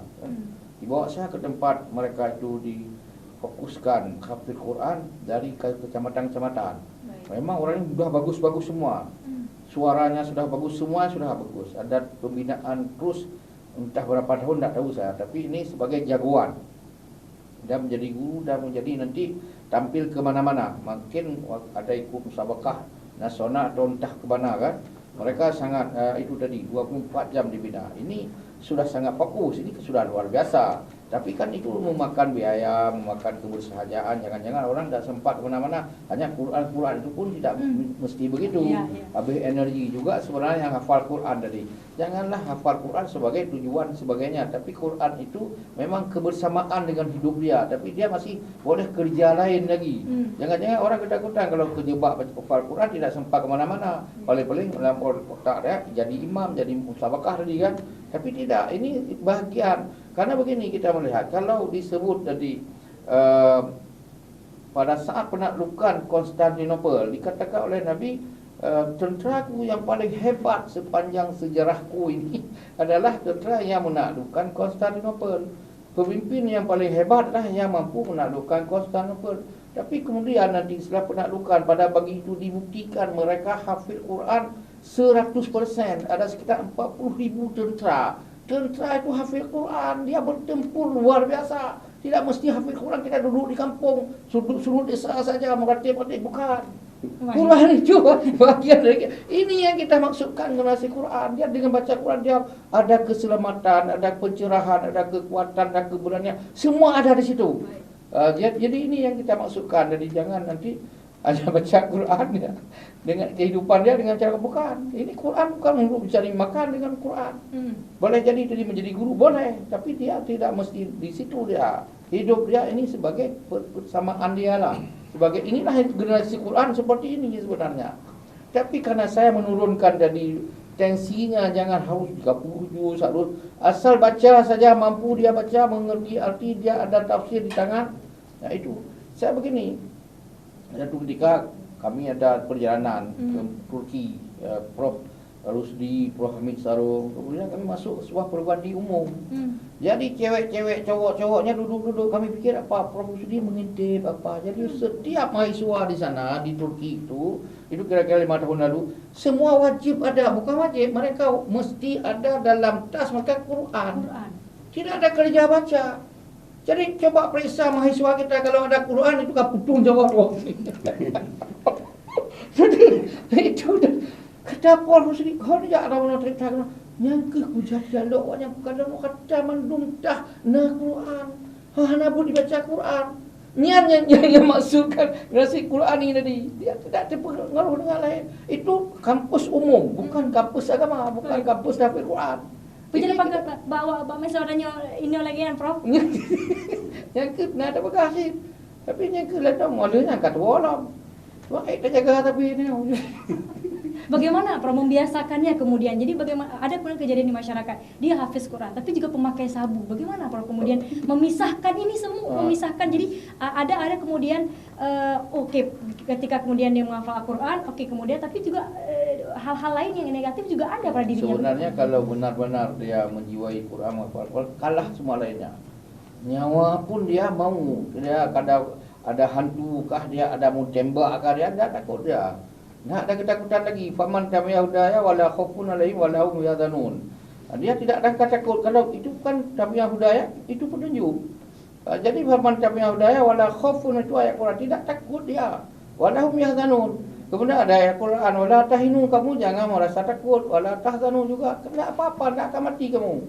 Dibawa saya ke tempat mereka itu difokuskan hafid Quran dari kecamatan-kecamatan. Memang orangnya sudah bagus-bagus semua. Suaranya sudah bagus semua, sudah bagus. Ada pembinaan terus entah berapa tahun tak tahu saya, tapi ini sebagai jagoan. Dia menjadi guru dan menjadi nanti tampil ke mana-mana. Mungkin ada ikut musabakah nasional atau entah ke mana kan. Mereka sangat itu tadi 24 jam dibina. Ini sudah sangat fokus, ini sudah luar biasa. Tapi kan itu memakan biaya, memakan kebersahajaan. Jangan-jangan orang tidak sempat kemana-mana. Hanya Quran itu pun tidak mesti begitu. Habis energi juga sebenarnya yang hafal Quran tadi. Janganlah hafal Quran sebagai tujuan sebagainya. Tapi Quran itu memang kebersamaan dengan hidup dia. Tapi dia masih boleh kerja lain lagi. Jangan-jangan orang ketakutan kalau terjebak hafal Quran tidak sempat kemana-mana. Paling-paling dalam otak dia jadi imam, jadi musabakah tadi kan. Tapi tidak, ini bahagian. Karena begini kita melihat, kalau disebut tadi pada saat penaklukan Konstantinopel, dikatakan oleh Nabi, tenteraku yang paling hebat sepanjang sejarahku ini adalah tentera yang menaklukkan Konstantinopel. Pemimpin yang paling hebatlah yang mampu menaklukkan Konstantinopel. Tapi kemudian nanti setelah penaklukan, pada pagi itu dibuktikan mereka hafil Quran 100%. Ada sekitar 40,000 tentera. Tentera itu hafil Quran, dia bertempur luar biasa. Tidak mesti hafil Quran kita duduk di kampung, sudut-sudut desa saja meratip-ratip, bukan. Quran itu bagian dari ini yang kita maksudkan generasi Quran. Dia dengan baca Quran dia ada keselamatan, ada pencerahan, ada kekuatan, ada keberanian. Semua ada di situ. Jadi ini yang kita maksudkan. Jadi jangan nanti hanya baca Quran ya, dengan kehidupan dia dengan cara bukan. Ini Quran bukan untuk mencari makan dengan Quran. Boleh jadi menjadi guru boleh, tapi dia tidak mesti di situ dia. Hidup dia ini sebagai persamaan dia lah. Sebagai inilah generasi Quran seperti ini sebenarnya. Tapi karena saya menurunkan dari tensinya, jangan harus 30 juz, harus asal baca saja, mampu dia baca, mengerti arti dia, ada tafsir di tangan. Nah itu, saya begini. Satu ketika kami ada perjalanan ke Turki, Prof Rusdi, Prof Hamid Sarung, kemudian kami masuk sebuah perguruan tinggi umum. Jadi cewek-cewek, cowok-cowoknya duduk-duduk, kami pikir apa Prof Rusdi mengintip apa. Jadi setiap mahasiswa di sana di Turki itu kira-kira 5 tahun lalu, semua wajib ada, bukan wajib, mereka mesti ada dalam tas mereka Quran. Tidak ada kerja baca. Jadi coba periksa mahasiswa kita kalau ada Quran itu kaputung jawab. Jadi itu kata Paul Rusdi, kau tidak ada mana cerita yang kejadian doanya bukan dalam kata mendumtah na Quran. Hana pun dibaca Quran. Niat yang maksudkan generasi Quran ini tadi dia tidak terpengaruh dengan lain. Itu kampus umum, bukan kampus agama, bukan kampus daftar Quran. Pujilah bawa mesoranya ini lagi kan Prof. Yang ke nak ada bekasi. Tapi yang ke ledong modalnya kat walam. Wah, kita jaga tapi ini. Bagaimana Prof membiasakannya kemudian? Jadi bagaimana ada pun kejadian di masyarakat dia hafiz Quran tapi juga pemakai sabu. Bagaimana Prof kemudian memisahkan ini semua, memisahkan. Jadi ada kemudian ketika kemudian dia menghafal Al-Quran, kemudian tapi juga hal-hal lain yang negatif juga ada pada dirinya. Sebenarnya kalau benar-benar dia menjiwai Quran menghafal Quran, kalah semua lainnya. Nyawa pun dia mau, dia ada hantu kah dia, ada mau tembak kah dia, tidak takut dia. Tidak ada ketakutan lagi. Faman kami Yahudaya wala khaufun alaihim wala hum yahzanun. Dia tidak akan takut. Kalau itu kan Tabiah Hudayah, itu petunjuk. Jadi firman Tabiah Hudayah, wala khaufun, itu ayat Quran, tidak takut dia. Wala hum yahzanun. Kemudian ada ayat Quran, wala tahinu, kamu jangan merasa takut, wala tahzanu juga, tidak apa-apa, tidak akan mati kamu.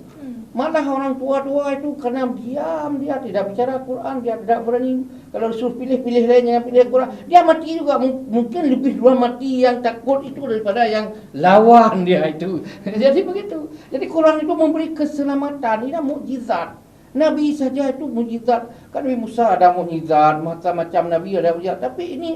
Malah orang tua-tua itu karena diam, dia tidak bicara Quran, dia tidak berani. Kalau disuruh pilih-pilih lainnya, pilih Quran, dia mati juga. Mungkin lebih duluan mati yang takut itu daripada yang lawan dia itu. Jadi begitu. Jadi Quran itu memberi keselamatan, ini mukjizat. Nabi saja itu mukjizat. Kan Nabi Musa ada mukjizat, macam-macam Nabi ada mukjizat. Tapi ini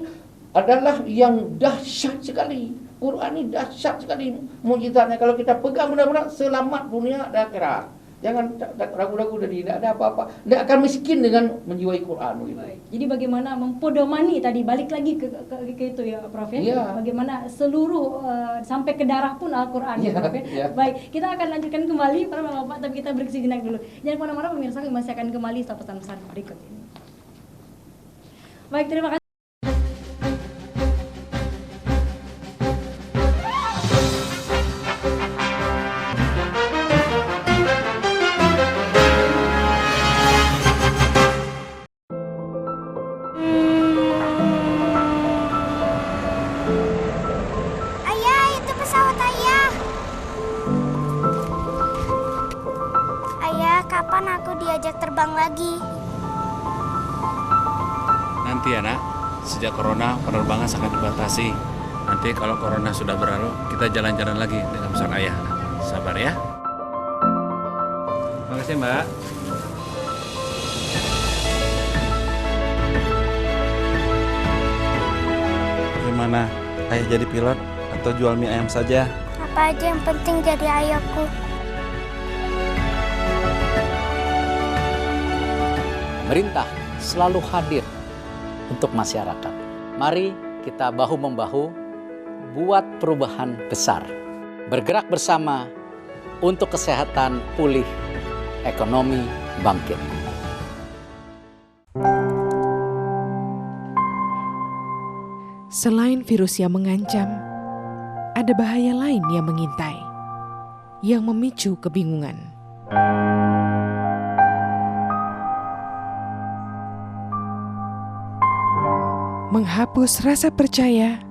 adalah yang dahsyat sekali. Quran ini dahsyat sekali mukjizatnya. Kalau kita pegang benar-benar selamat dunia dan akhirat. Jangan ragu-ragu dari tidak ada apa-apa. Tidak akan miskin dengan menjiwai Quran. Baik. Jadi bagaimana mempodomani tadi, balik lagi ke itu ya Prof ya. Ya. Bagaimana seluruh sampai ke darah pun Al-Quran ya Prof ya. Ya. Baik, kita akan lanjutkan kembali para bapak, tapi kita break sejenak dulu. Jangan kemana-mana pemirsa, kami masih akan kembali setelah pesan-pesan berikut ini. Baik, terima kasih. Kapan aku diajak terbang lagi? Nanti ya nak, sejak corona penerbangan sangat dibatasi. Nanti kalau corona sudah berlalu, kita jalan-jalan lagi dengan pesan ayah. Sabar ya. Terima kasih Mbak. Gimana? Ayah jadi pilot atau jual mie ayam saja? Apa aja yang penting jadi ayahku. Pemerintah selalu hadir untuk masyarakat. Mari kita bahu-membahu buat perubahan besar. Bergerak bersama untuk kesehatan pulih, ekonomi bangkit. Selain virus yang mengancam, ada bahaya lain yang mengintai, yang memicu kebingungan. Menghapus rasa percaya,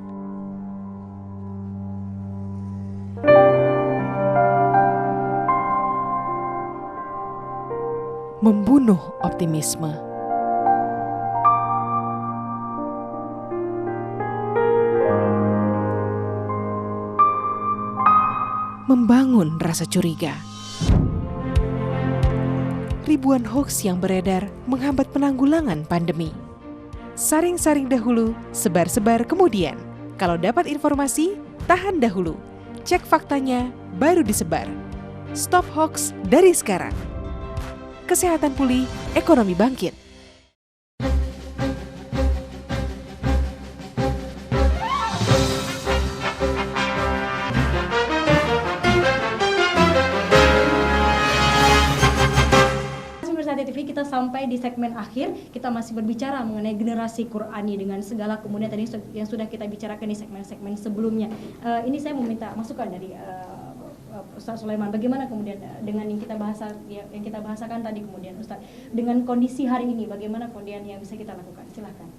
membunuh optimisme. Membangun rasa curiga. Ribuan hoaks yang beredar menghambat penanggulangan pandemi. Saring-saring dahulu, sebar-sebar kemudian. Kalau dapat informasi, tahan dahulu. Cek faktanya, baru disebar. Stop hoax dari sekarang. Kesehatan pulih, ekonomi bangkit. TV kita sampai di segmen akhir, kita masih berbicara mengenai generasi Qurani dengan segala kemudian tadi yang sudah kita bicarakan di segmen-segmen sebelumnya. Ini saya meminta masukan dari Ustaz Sulaiman, bagaimana kemudian dengan yang kita bahasakan tadi kemudian Ustaz, dengan kondisi hari ini bagaimana kemudian yang bisa kita lakukan? Silahkan.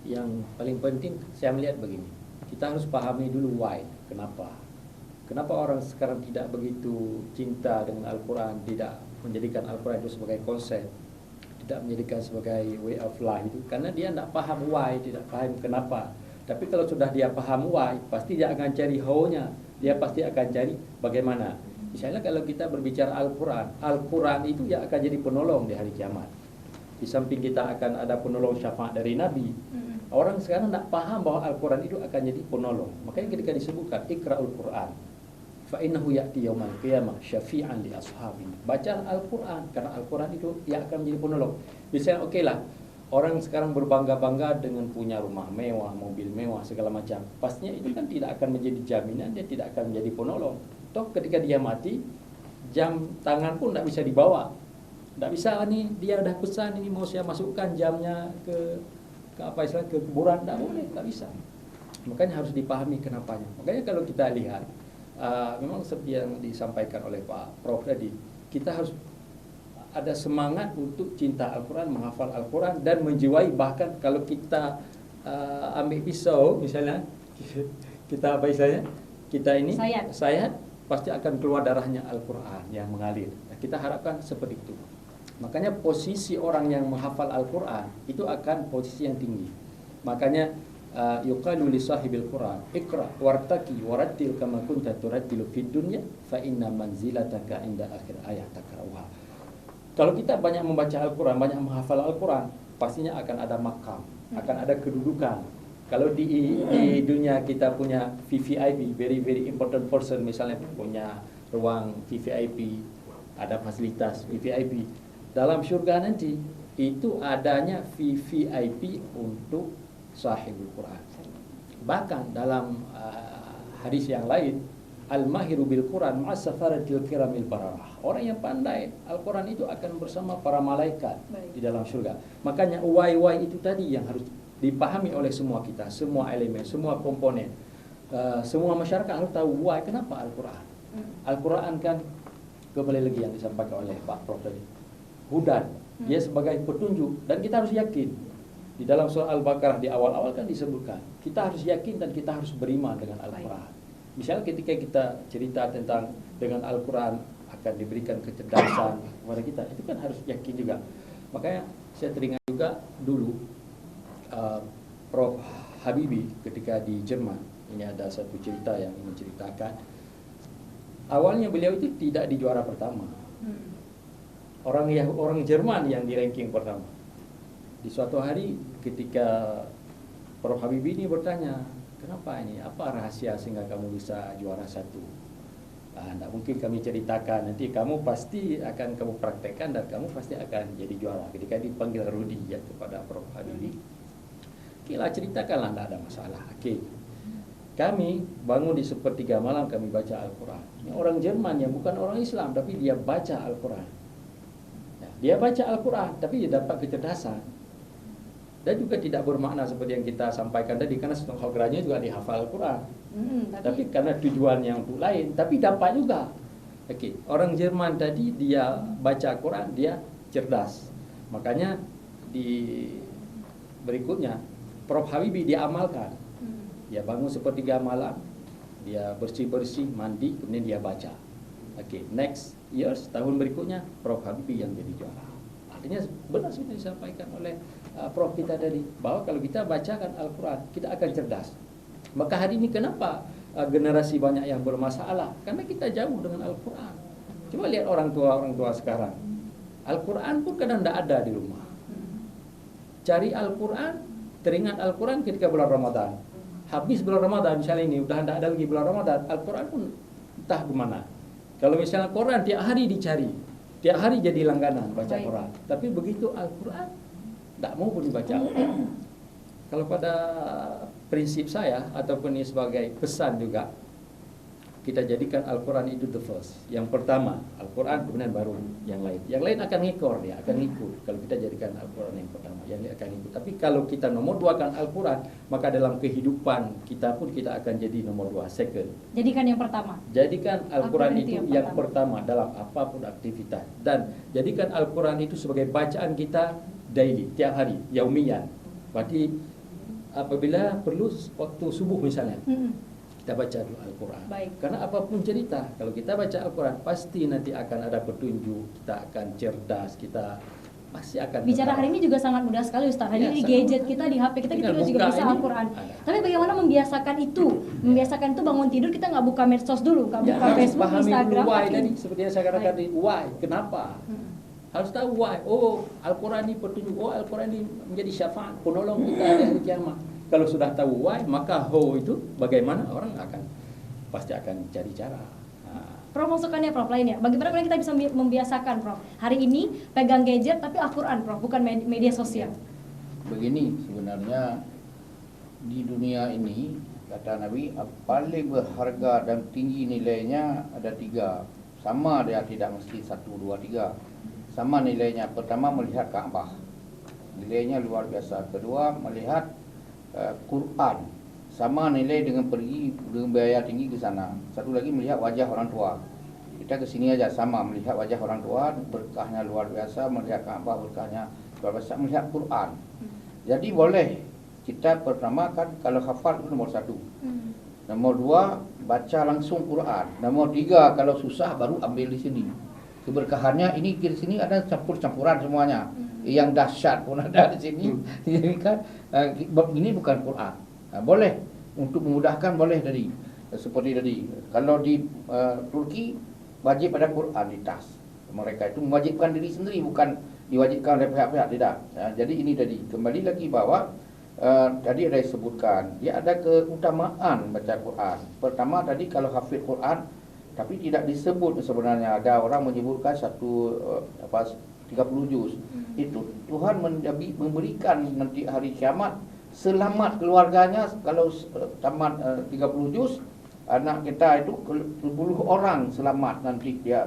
Yang paling penting saya melihat begini, kita harus pahami dulu why, kenapa orang sekarang tidak begitu cinta dengan Al-Quran, tidak menjadikan Al-Quran itu sebagai konsep, tidak menjadikan sebagai way of life itu, karena dia tidak paham why, tidak paham kenapa. Tapi kalau sudah dia paham why, pasti dia akan cari how-nya, dia pasti akan cari bagaimana. Misalnya kalau kita berbicara Al-Quran itu ya akan jadi penolong di hari kiamat. Di samping kita akan ada penolong syafaat dari Nabi. Orang sekarang tidak paham bahwa Al-Quran itu akan jadi penolong. Makanya ketika disebutkan Iqra'ul Quran, fa'innahu ya'ti yaumal qiyamah syafi'an li ashabi. Baca Al-Quran, karena Al-Quran itu yang akan menjadi penolong. Misalnya lah, orang sekarang berbangga-bangga dengan punya rumah mewah, mobil mewah, segala macam. Pastinya itu kan tidak akan menjadi jaminan, dia tidak akan menjadi penolong. Toh ketika dia mati, jam tangan pun tidak bisa dibawa. Tidak bisa nih, dia udah pesan ini mau saya masukkan jamnya ke kuburan, tidak boleh, tidak bisa. Makanya harus dipahami kenapanya. Makanya kalau kita lihat memang seperti yang disampaikan oleh Pak Prof tadi, kita harus ada semangat untuk cinta Al-Quran, menghafal Al-Quran dan menjiwai. Bahkan kalau kita ambil pisau misalnya, kita apa istilahnya, kita ini sayat, pasti akan keluar darahnya Al-Quran yang mengalir. Kita harapkan seperti itu. Makanya posisi orang yang menghafal Al-Quran itu akan posisi yang tinggi. Makanya yuqalu li sahibil Quran iqra wartaqi warattil kama kunta turattilu fid dunya fa inna manzilataka inda akhir ayat takra'uha. Kalau kita banyak membaca Al-Quran, banyak menghafal Al-Quran, pastinya akan ada makam, akan ada kedudukan. Kalau di dunia kita punya VVIP, very very important person, misalnya punya ruang VVIP, ada fasilitas VVIP. Dalam surga nanti itu adanya VVIP untuk sahibul Quran. Bahkan dalam hadis yang lain, al-mahiru bil Quran ma'as safaratil kiramil bararah. Orang yang pandai Al-Quran itu akan bersama para malaikat di dalam surga. Makanya uwai-uwai itu tadi yang harus dipahami oleh semua kita, semua elemen, semua komponen. Semua masyarakat harus tahu why, kenapa Al-Quran. Al-Quran kan, kembali lagi yang disampaikan oleh Pak Prof tadi, hudan, dia sebagai petunjuk. Dan kita harus yakin, di dalam surah Al-Baqarah di awal-awal kan disebutkan, kita harus yakin dan kita harus beriman dengan Al-Quran. Misalnya ketika kita cerita tentang dengan Al-Quran akan diberikan kecerdasan kepada kita, itu kan harus yakin juga. Makanya saya teringat juga dulu Prof Habibie ketika di Jerman. Ini ada satu cerita yang menceritakan, awalnya beliau itu tidak di juara pertama. Orang Jerman yang di ranking pertama. Di suatu hari ketika Prof Habibie ini bertanya, kenapa ini? Apa rahasia sehingga kamu bisa juara satu? Tidak mungkin kami ceritakan, nanti kamu pasti akan kamu praktekkan dan kamu pasti akan jadi juara. Ketika dipanggil Rudi ya kepada Prof Habibie, okelah ceritakanlah, tidak ada masalah. Oke. Kami bangun di sepertiga malam, kami baca Al-Quran. Ini orang Jerman yang bukan orang Islam, tapi dia baca Al-Quran. Ya, dia baca Al-Quran, tapi dia dapat kecerdasan. Dan juga tidak bermakna seperti yang kita sampaikan tadi, karena setengahnya juga dihafal Al-Quran. Tapi karena tujuannya untuk lain, tapi dapat juga. Oke, orang Jerman tadi dia baca Al-Quran, dia cerdas. Makanya di berikutnya Prof Habibie dia amalkan. Dia bangun sepertiga malam, dia bersih-bersih, mandi, kemudian dia baca. Oke, next years, tahun berikutnya Prof Habibie yang jadi juara. Artinya benar seperti disampaikan oleh Prof kita tadi, bahwa kalau kita bacakan Al-Quran, kita akan cerdas. Maka hari ini kenapa generasi banyak yang bermasalah? Karena kita jauh dengan Al-Quran. Coba lihat orang tua sekarang. Al-Quran pun kadang tidak ada di rumah. Cari Al-Quran, teringat Al-Quran ketika bulan Ramadan. Habis bulan Ramadan misalnya ini, udah tidak ada lagi bulan Ramadan, Al-Quran pun entah kemana. Kalau misalnya Quran tiap hari dicari, tiap hari jadi langganan baca Quran. Tapi begitu Al-Quran, tidak mau pun dibaca. Kalau pada prinsip saya, ataupun ini sebagai pesan juga, kita jadikan Al-Quran itu the first. Yang pertama, Al-Quran, kemudian baru yang lain. Yang lain akan ngikor, dia akan ngikut. Kalau kita jadikan Al-Quran yang pertama, yang lain akan ngikut. Tapi kalau kita nomor duakan Al-Quran, maka dalam kehidupan kita pun kita akan jadi nomor dua, second. Jadikan yang pertama. Jadikan Al-Quran itu yang pertama dalam apapun aktivitas. Dan jadikan Al-Quran itu sebagai bacaan kita daily, tiap hari, yaumiyan. Berarti apabila perlu waktu subuh misalnya, kita baca dulu Al-Quran. Karena apapun cerita, kalau kita baca Al-Quran, pasti nanti akan ada petunjuk, kita akan cerdas, kita pasti akan bicara hari ini juga sangat mudah sekali Ustaz. Hanya di gadget kita, di HP kita juga bisa Al-Quran. Tapi bagaimana membiasakan itu? Membiasakan itu bangun tidur kita nggak buka medsos dulu, nggak buka Facebook, Instagram. Why tadi, seperti yang saya katakan tadi, why? Kenapa? Harus tahu why. Oh, Al-Quran ini petunjuk. Oh, Al-Quran ini menjadi syafaat, penolong kita di hari kiamat. Kalau sudah tahu why, maka how itu bagaimana, orang pasti akan cari cara. Prof, masukannya Prof lainnya. Bagaimana kita bisa membiasakan Prof? Hari ini pegang gadget tapi Al-Quran Prof, bukan media sosial. Begini sebenarnya di dunia ini, kata Nabi, paling berharga dan tinggi nilainya ada 3. Sama dia, tidak mesti 1, 2, 3. Sama nilainya. Pertama melihat Ka'bah, nilainya luar biasa. Kedua melihat Quran sama nilai dengan pergi dengan biaya tinggi ke sana. Satu lagi melihat wajah orang tua. Kita ke sini aja sama melihat wajah orang tua, berkahnya luar biasa, melihat Ka'bah berkahnya luar biasa, melihat Quran. Jadi boleh kita pertama kan kalau hafal itu nomor 1. Nomor 2 baca langsung Quran. Nomor 3 kalau susah baru ambil di sini. Keberkahannya ini di sini ada campur-campuran semuanya. Yang dahsyat pun ada di sini. Jadi kan ini bukan Quran. Boleh untuk memudahkan boleh tadi. Seperti tadi. Kalau di Turki wajib ada Quran di tas. Mereka itu mewajibkan diri sendiri, bukan diwajibkan oleh pihak-pihak, tidak. Jadi ini tadi kembali lagi bahwa tadi ada disebutkan dia ada keutamaan baca Quran. Pertama tadi kalau hafid Quran tapi tidak disebut sebenarnya, ada orang menyebutkan 30 juz. Itu Tuhan memberikan nanti hari kiamat selamat keluarganya kalau tamat 30 juz. Anak kita itu 10 orang selamat nanti dia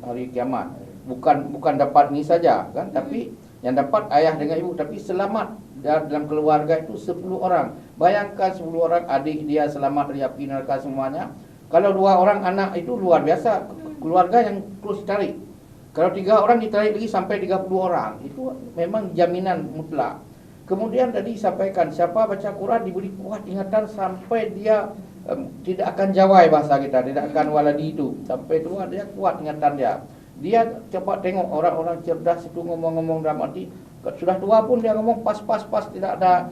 hari kiamat. Bukan dapat ini saja kan, tapi yang dapat ayah dengan ibu, tapi selamat dalam keluarga itu 10 orang. Bayangkan 10 orang adik dia selamat dari api neraka semuanya. Kalau 2 orang anak itu luar biasa, keluarga yang terus ditarik. Kalau 3 orang ditarik lagi sampai 30 orang, itu memang jaminan mutlak. Kemudian tadi sampaikan siapa baca Quran diberi kuat ingatan sampai dia tidak akan jawai bahasa kita, tidak akan waladi itu. Sampai tua dia kuat ingatan dia. Dia coba tengok orang-orang cerdas itu ngomong-ngomong dalam arti sudah tua pun dia ngomong pas, tidak ada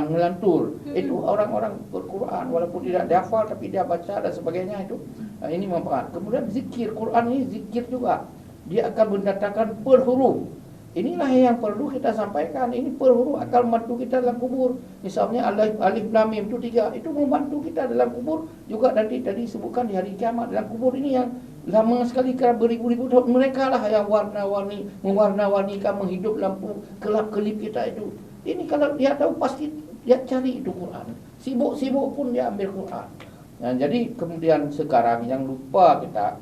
ngelantur. Itu orang-orang berquran walaupun tidak dihafal tapi dia baca dan sebagainya itu. Ini manfaat. Kemudian zikir Quran ini zikir juga. Dia akan mendatangkan per huruf. Inilah yang perlu kita sampaikan. Ini per huruf akan membantu kita dalam kubur. Misalnya alif lam mim itu 3, itu membantu kita dalam kubur. Juga tadi sebutkan di hari kiamat dalam kubur ini yang lama sekali kerana beribu-ribu tahun, mereka lah yang warna-warni, mewarna-warnikan, menghidup lampu kelap-kelip kita itu. Ini kalau dia tahu pasti dia cari itu Quran. Sibuk-sibuk pun dia ambil Quran. Nah, jadi kemudian sekarang yang lupa kita,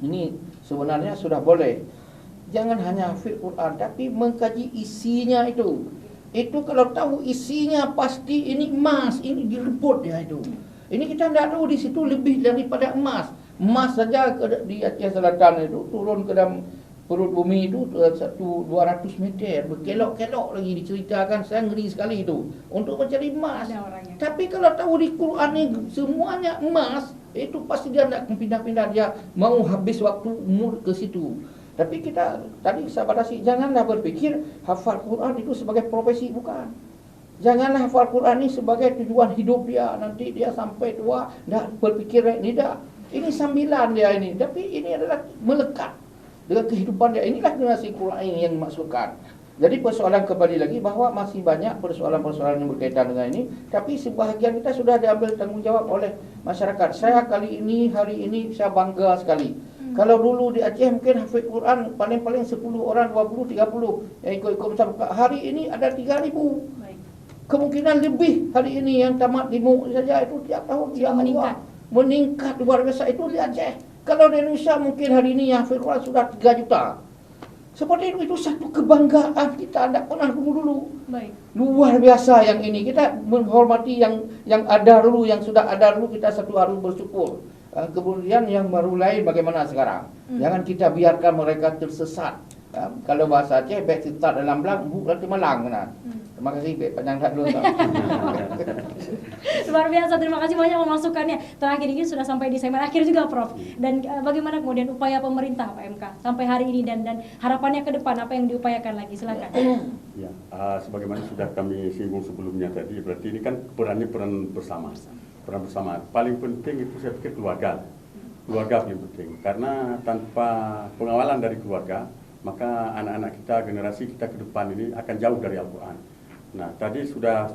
ini sebenarnya sudah boleh. Jangan hanya hafid Quran, tapi mengkaji isinya itu. Itu kalau tahu isinya pasti ini emas, ini direbut ya itu. Ini kita tidak tahu di situ lebih daripada emas. Emas saja di Aceh Selatan itu turun ke dalam perut bumi itu 200 meter, berkelok-kelok lagi diceritakan, saya ngeri sekali itu untuk mencari emas. Tapi kalau tahu di Quran ini semuanya emas, itu pasti dia tidak pindah-pindah, dia mau habis waktu umur ke situ. Tapi kita tadi saya batasi, janganlah berpikir hafal Quran itu sebagai profesi, bukan. Janganlah hafal Quran ini sebagai tujuan hidup dia, nanti dia sampai tua tidak berpikir tidak. Ini sambilan dia ini, tapi ini adalah melekat dengan kehidupan dia. Inilah generasi Quran ini yang dimaksudkan. Jadi persoalan kembali lagi bahawa masih banyak persoalan-persoalan yang berkaitan dengan ini, tapi sebahagian kita sudah diambil tanggungjawab oleh masyarakat. Saya hari ini saya bangga sekali. Kalau dulu di Aceh mungkin hafid Quran paling-paling 10 orang, 20, 30 yang ikut-ikut musabaqah. Hari ini ada 3,000. Kemungkinan lebih hari ini yang tamat 5 saja itu tiap tahun dia meningkat luar biasa itu di Aceh. Kalau di Indonesia mungkin hari ini yang hafid Quran sudah 3 juta. Seperti itu satu kebanggaan kita, tidak pernah dulu. Luar biasa yang ini. Kita menghormati yang ada dulu, yang sudah ada dulu, kita satu harus bersyukur. Kemudian yang baru lain bagaimana sekarang? Jangan kita biarkan mereka tersesat. Kalau bahasa Aceh, baik sesat dalam belang, berarti malang. Terima kasih, baik panjang tak dulu. Luar biasa, terima kasih banyak memasukkannya. Terakhir ini sudah sampai di segmen akhir juga, Prof. Dan bagaimana kemudian upaya pemerintah PMK sampai hari ini dan harapannya ke depan, apa yang diupayakan lagi? Silakan. Ya, sebagaimana sudah kami singgung sebelumnya tadi, berarti ini kan peran bersama. Peran bersama. Paling penting itu saya pikir keluarga. Keluarga paling penting. Karena tanpa pengawalan dari keluarga, maka anak-anak kita, generasi kita ke depan ini akan jauh dari Al-Quran. Nah, tadi sudah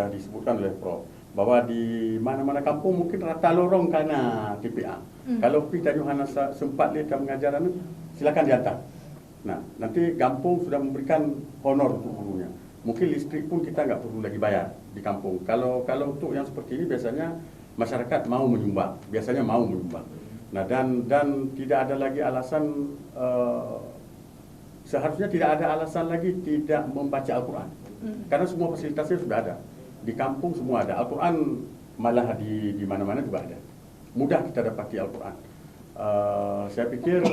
disebutkan oleh Prof bahwa di mana-mana kampung mungkin rata lorong karena TPA. Kalau Pi dan Yohana sempat lihat pengajaran itu, silakan dihantar. Nah, nanti kampung sudah memberikan honor untuk gurunya. Mungkin listrik pun kita nggak perlu lagi bayar di kampung. Kalau untuk yang seperti ini biasanya masyarakat mau menyumbang, biasanya mau menyumbang. Nah, dan tidak ada lagi alasan, seharusnya tidak ada alasan lagi tidak membaca Al-Quran. Karena semua fasilitasnya sudah ada. di kampung semua ada. Al-Quran malah di mana-mana juga ada. Mudah kita dapati Al-Quran. Saya pikir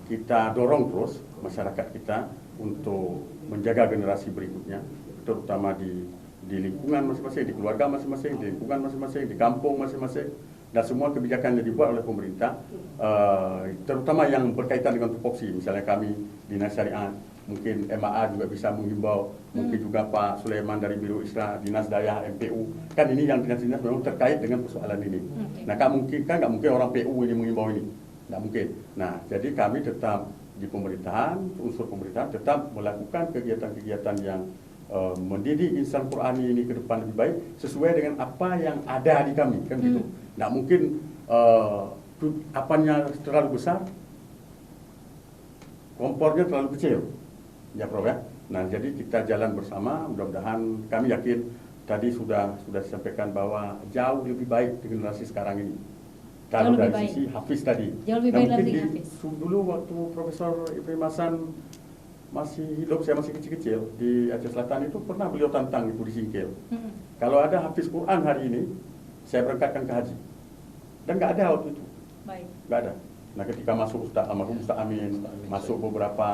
kita dorong terus masyarakat kita untuk menjaga generasi berikutnya, terutama di lingkungan masing-masing, di keluarga masing-masing, di lingkungan masing-masing, di kampung masing-masing, dan semua kebijakan yang dibuat oleh pemerintah, terutama yang berkaitan dengan tupoksi. Misalnya kami Dinas Syariah, mungkin MAA juga bisa menghimbau, mungkin juga Pak Sulaiman dari Biro Isra, Dinas Daya, MPU, kan ini yang dinas-dinas memang terkait dengan persoalan ini. Nah, nggak mungkin orang PU ini menghimbau ini, nggak mungkin. Nah, jadi kami tetap di pemerintahan, unsur pemerintahan tetap melakukan kegiatan-kegiatan yang mendidik insan Qurani ini ke depan lebih baik sesuai dengan apa yang ada di kami, kan gitu. Nggak mungkin apanya terlalu besar, kompornya terlalu kecil, ya Prof ya. Nah, jadi kita jalan bersama, mudah-mudahan kami yakin tadi sudah disampaikan bahwa jauh lebih baik di generasi sekarang ini. Kalau dari sisi Hafiz tadi, jauh lebih baik dari Hafiz. Dulu waktu Profesor Ibrahim Hasan masih hidup, saya masih kecil-kecil di Aceh Selatan itu pernah beliau tantang itu di Singkil. Kalau ada Hafiz Quran hari ini, saya berangkatkan ke haji. Dan nggak ada waktu itu. Baik. Nggak ada. Nah, ketika masuk almarhum Ustaz Amin, masuk beberapa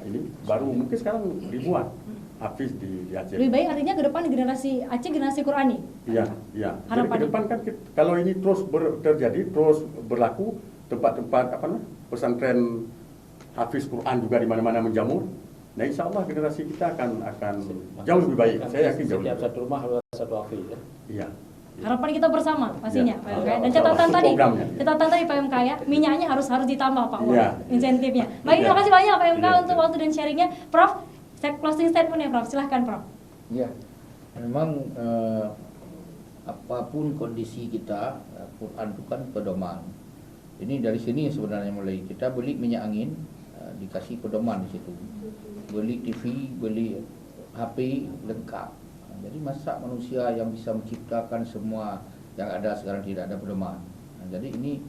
ini, baru mungkin sekarang ribuan Hafiz di Aceh. Lebih baik artinya ke depan generasi Aceh, generasi Qurani. Iya, iya. Jadi ke depan kan kalau ini terus terjadi, terus berlaku, tempat-tempat pesantren Hafiz Quran juga di mana-mana menjamur. Nah, insya Allah generasi kita akan jauh lebih baik. Saya yakin jauh. Setiap satu rumah harus satu Hafiz ya. Iya. Harapan kita bersama pastinya, ya. PMK. Dan catatan tadi PMK ya, minyaknya harus ditambah Pak, ya. Insentifnya. Baik, terima kasih banyak PMK untuk waktu dan sharingnya. Prof, closing statement ya Prof, silahkan Prof. Ya, memang apapun kondisi kita, Quran itu kan pedoman. Ini dari sini sebenarnya mulai kita beli minyak angin, dikasih pedoman di situ. Beli TV, beli HP lengkap. Jadi masa manusia yang bisa menciptakan semua yang ada sekarang tidak ada pedoman. Jadi ini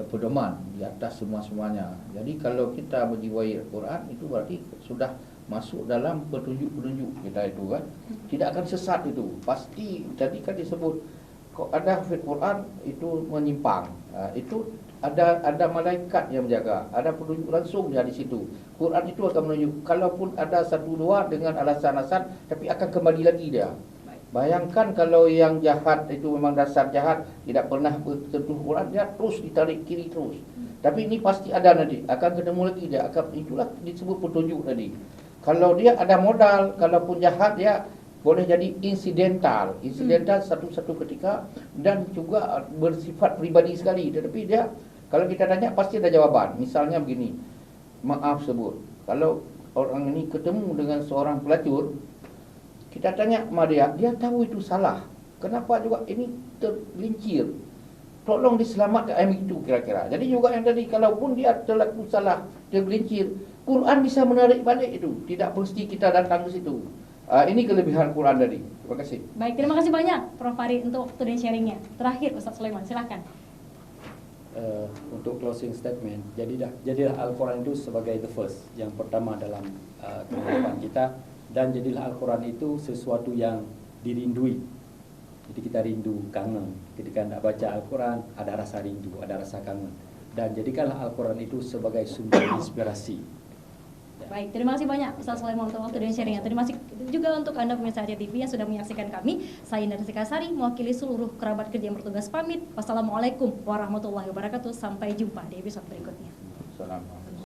pedoman di atas semua-semuanya. Jadi kalau kita menjiwai Al-Quran itu berarti sudah masuk dalam petunjuk-petunjuk kita itu kan. Tidak akan sesat itu. Pasti tadi kan disebut kok ada hafid Quran itu menyimpang. Itu ada malaikat yang menjaga, ada petunjuk langsung di situ. Quran itu akan menunjuk, kalaupun ada satu dua dengan alasan-alasan, tapi akan kembali lagi dia. Bayangkan kalau yang jahat itu memang dasar jahat, tidak pernah bertentu Quran, dia terus ditarik kiri terus. Tapi ini pasti ada nanti, akan ketemu lagi dia. Itulah disebut petunjuk tadi. Kalau dia ada modal, kalaupun jahat dia boleh jadi insidental satu-satu ketika dan juga bersifat pribadi sekali. Tetapi dia kalau kita tanya pasti ada jawaban. Misalnya begini, maaf sebut, kalau orang ini ketemu dengan seorang pelacur, kita tanya sama dia tahu itu salah. Kenapa juga ini tergelincir? Tolong diselamatkan itu kira-kira. Jadi juga yang tadi, kalaupun dia terlaku salah, tergelincir, Quran bisa menarik balik itu. Tidak mesti kita datang ke situ. Ini kelebihan Quran tadi. Terima kasih. Baik, terima kasih banyak Prof Farid untuk waktu dan sharingnya. Terakhir Ustaz Sulaiman, silahkan. Untuk closing statement, jadilah Al-Quran itu sebagai the first, yang pertama dalam kehidupan kita, dan jadilah Al-Quran itu sesuatu yang dirindui. Jadi kita rindu, kangen. Ketika tidak baca Al-Quran, ada rasa rindu, ada rasa kangen. Dan jadikanlah Al-Quran itu sebagai sumber inspirasi. Baik, terima kasih banyak Ustaz Sulaiman untuk waktu dan sharingnya. Terima kasih juga untuk Anda pemirsa Aceh TV yang sudah menyaksikan kami. Saya Indra Kasari, mewakili seluruh kerabat kerja yang bertugas pamit. Wassalamualaikum warahmatullahi wabarakatuh. Sampai jumpa di episode berikutnya. Assalamualaikum.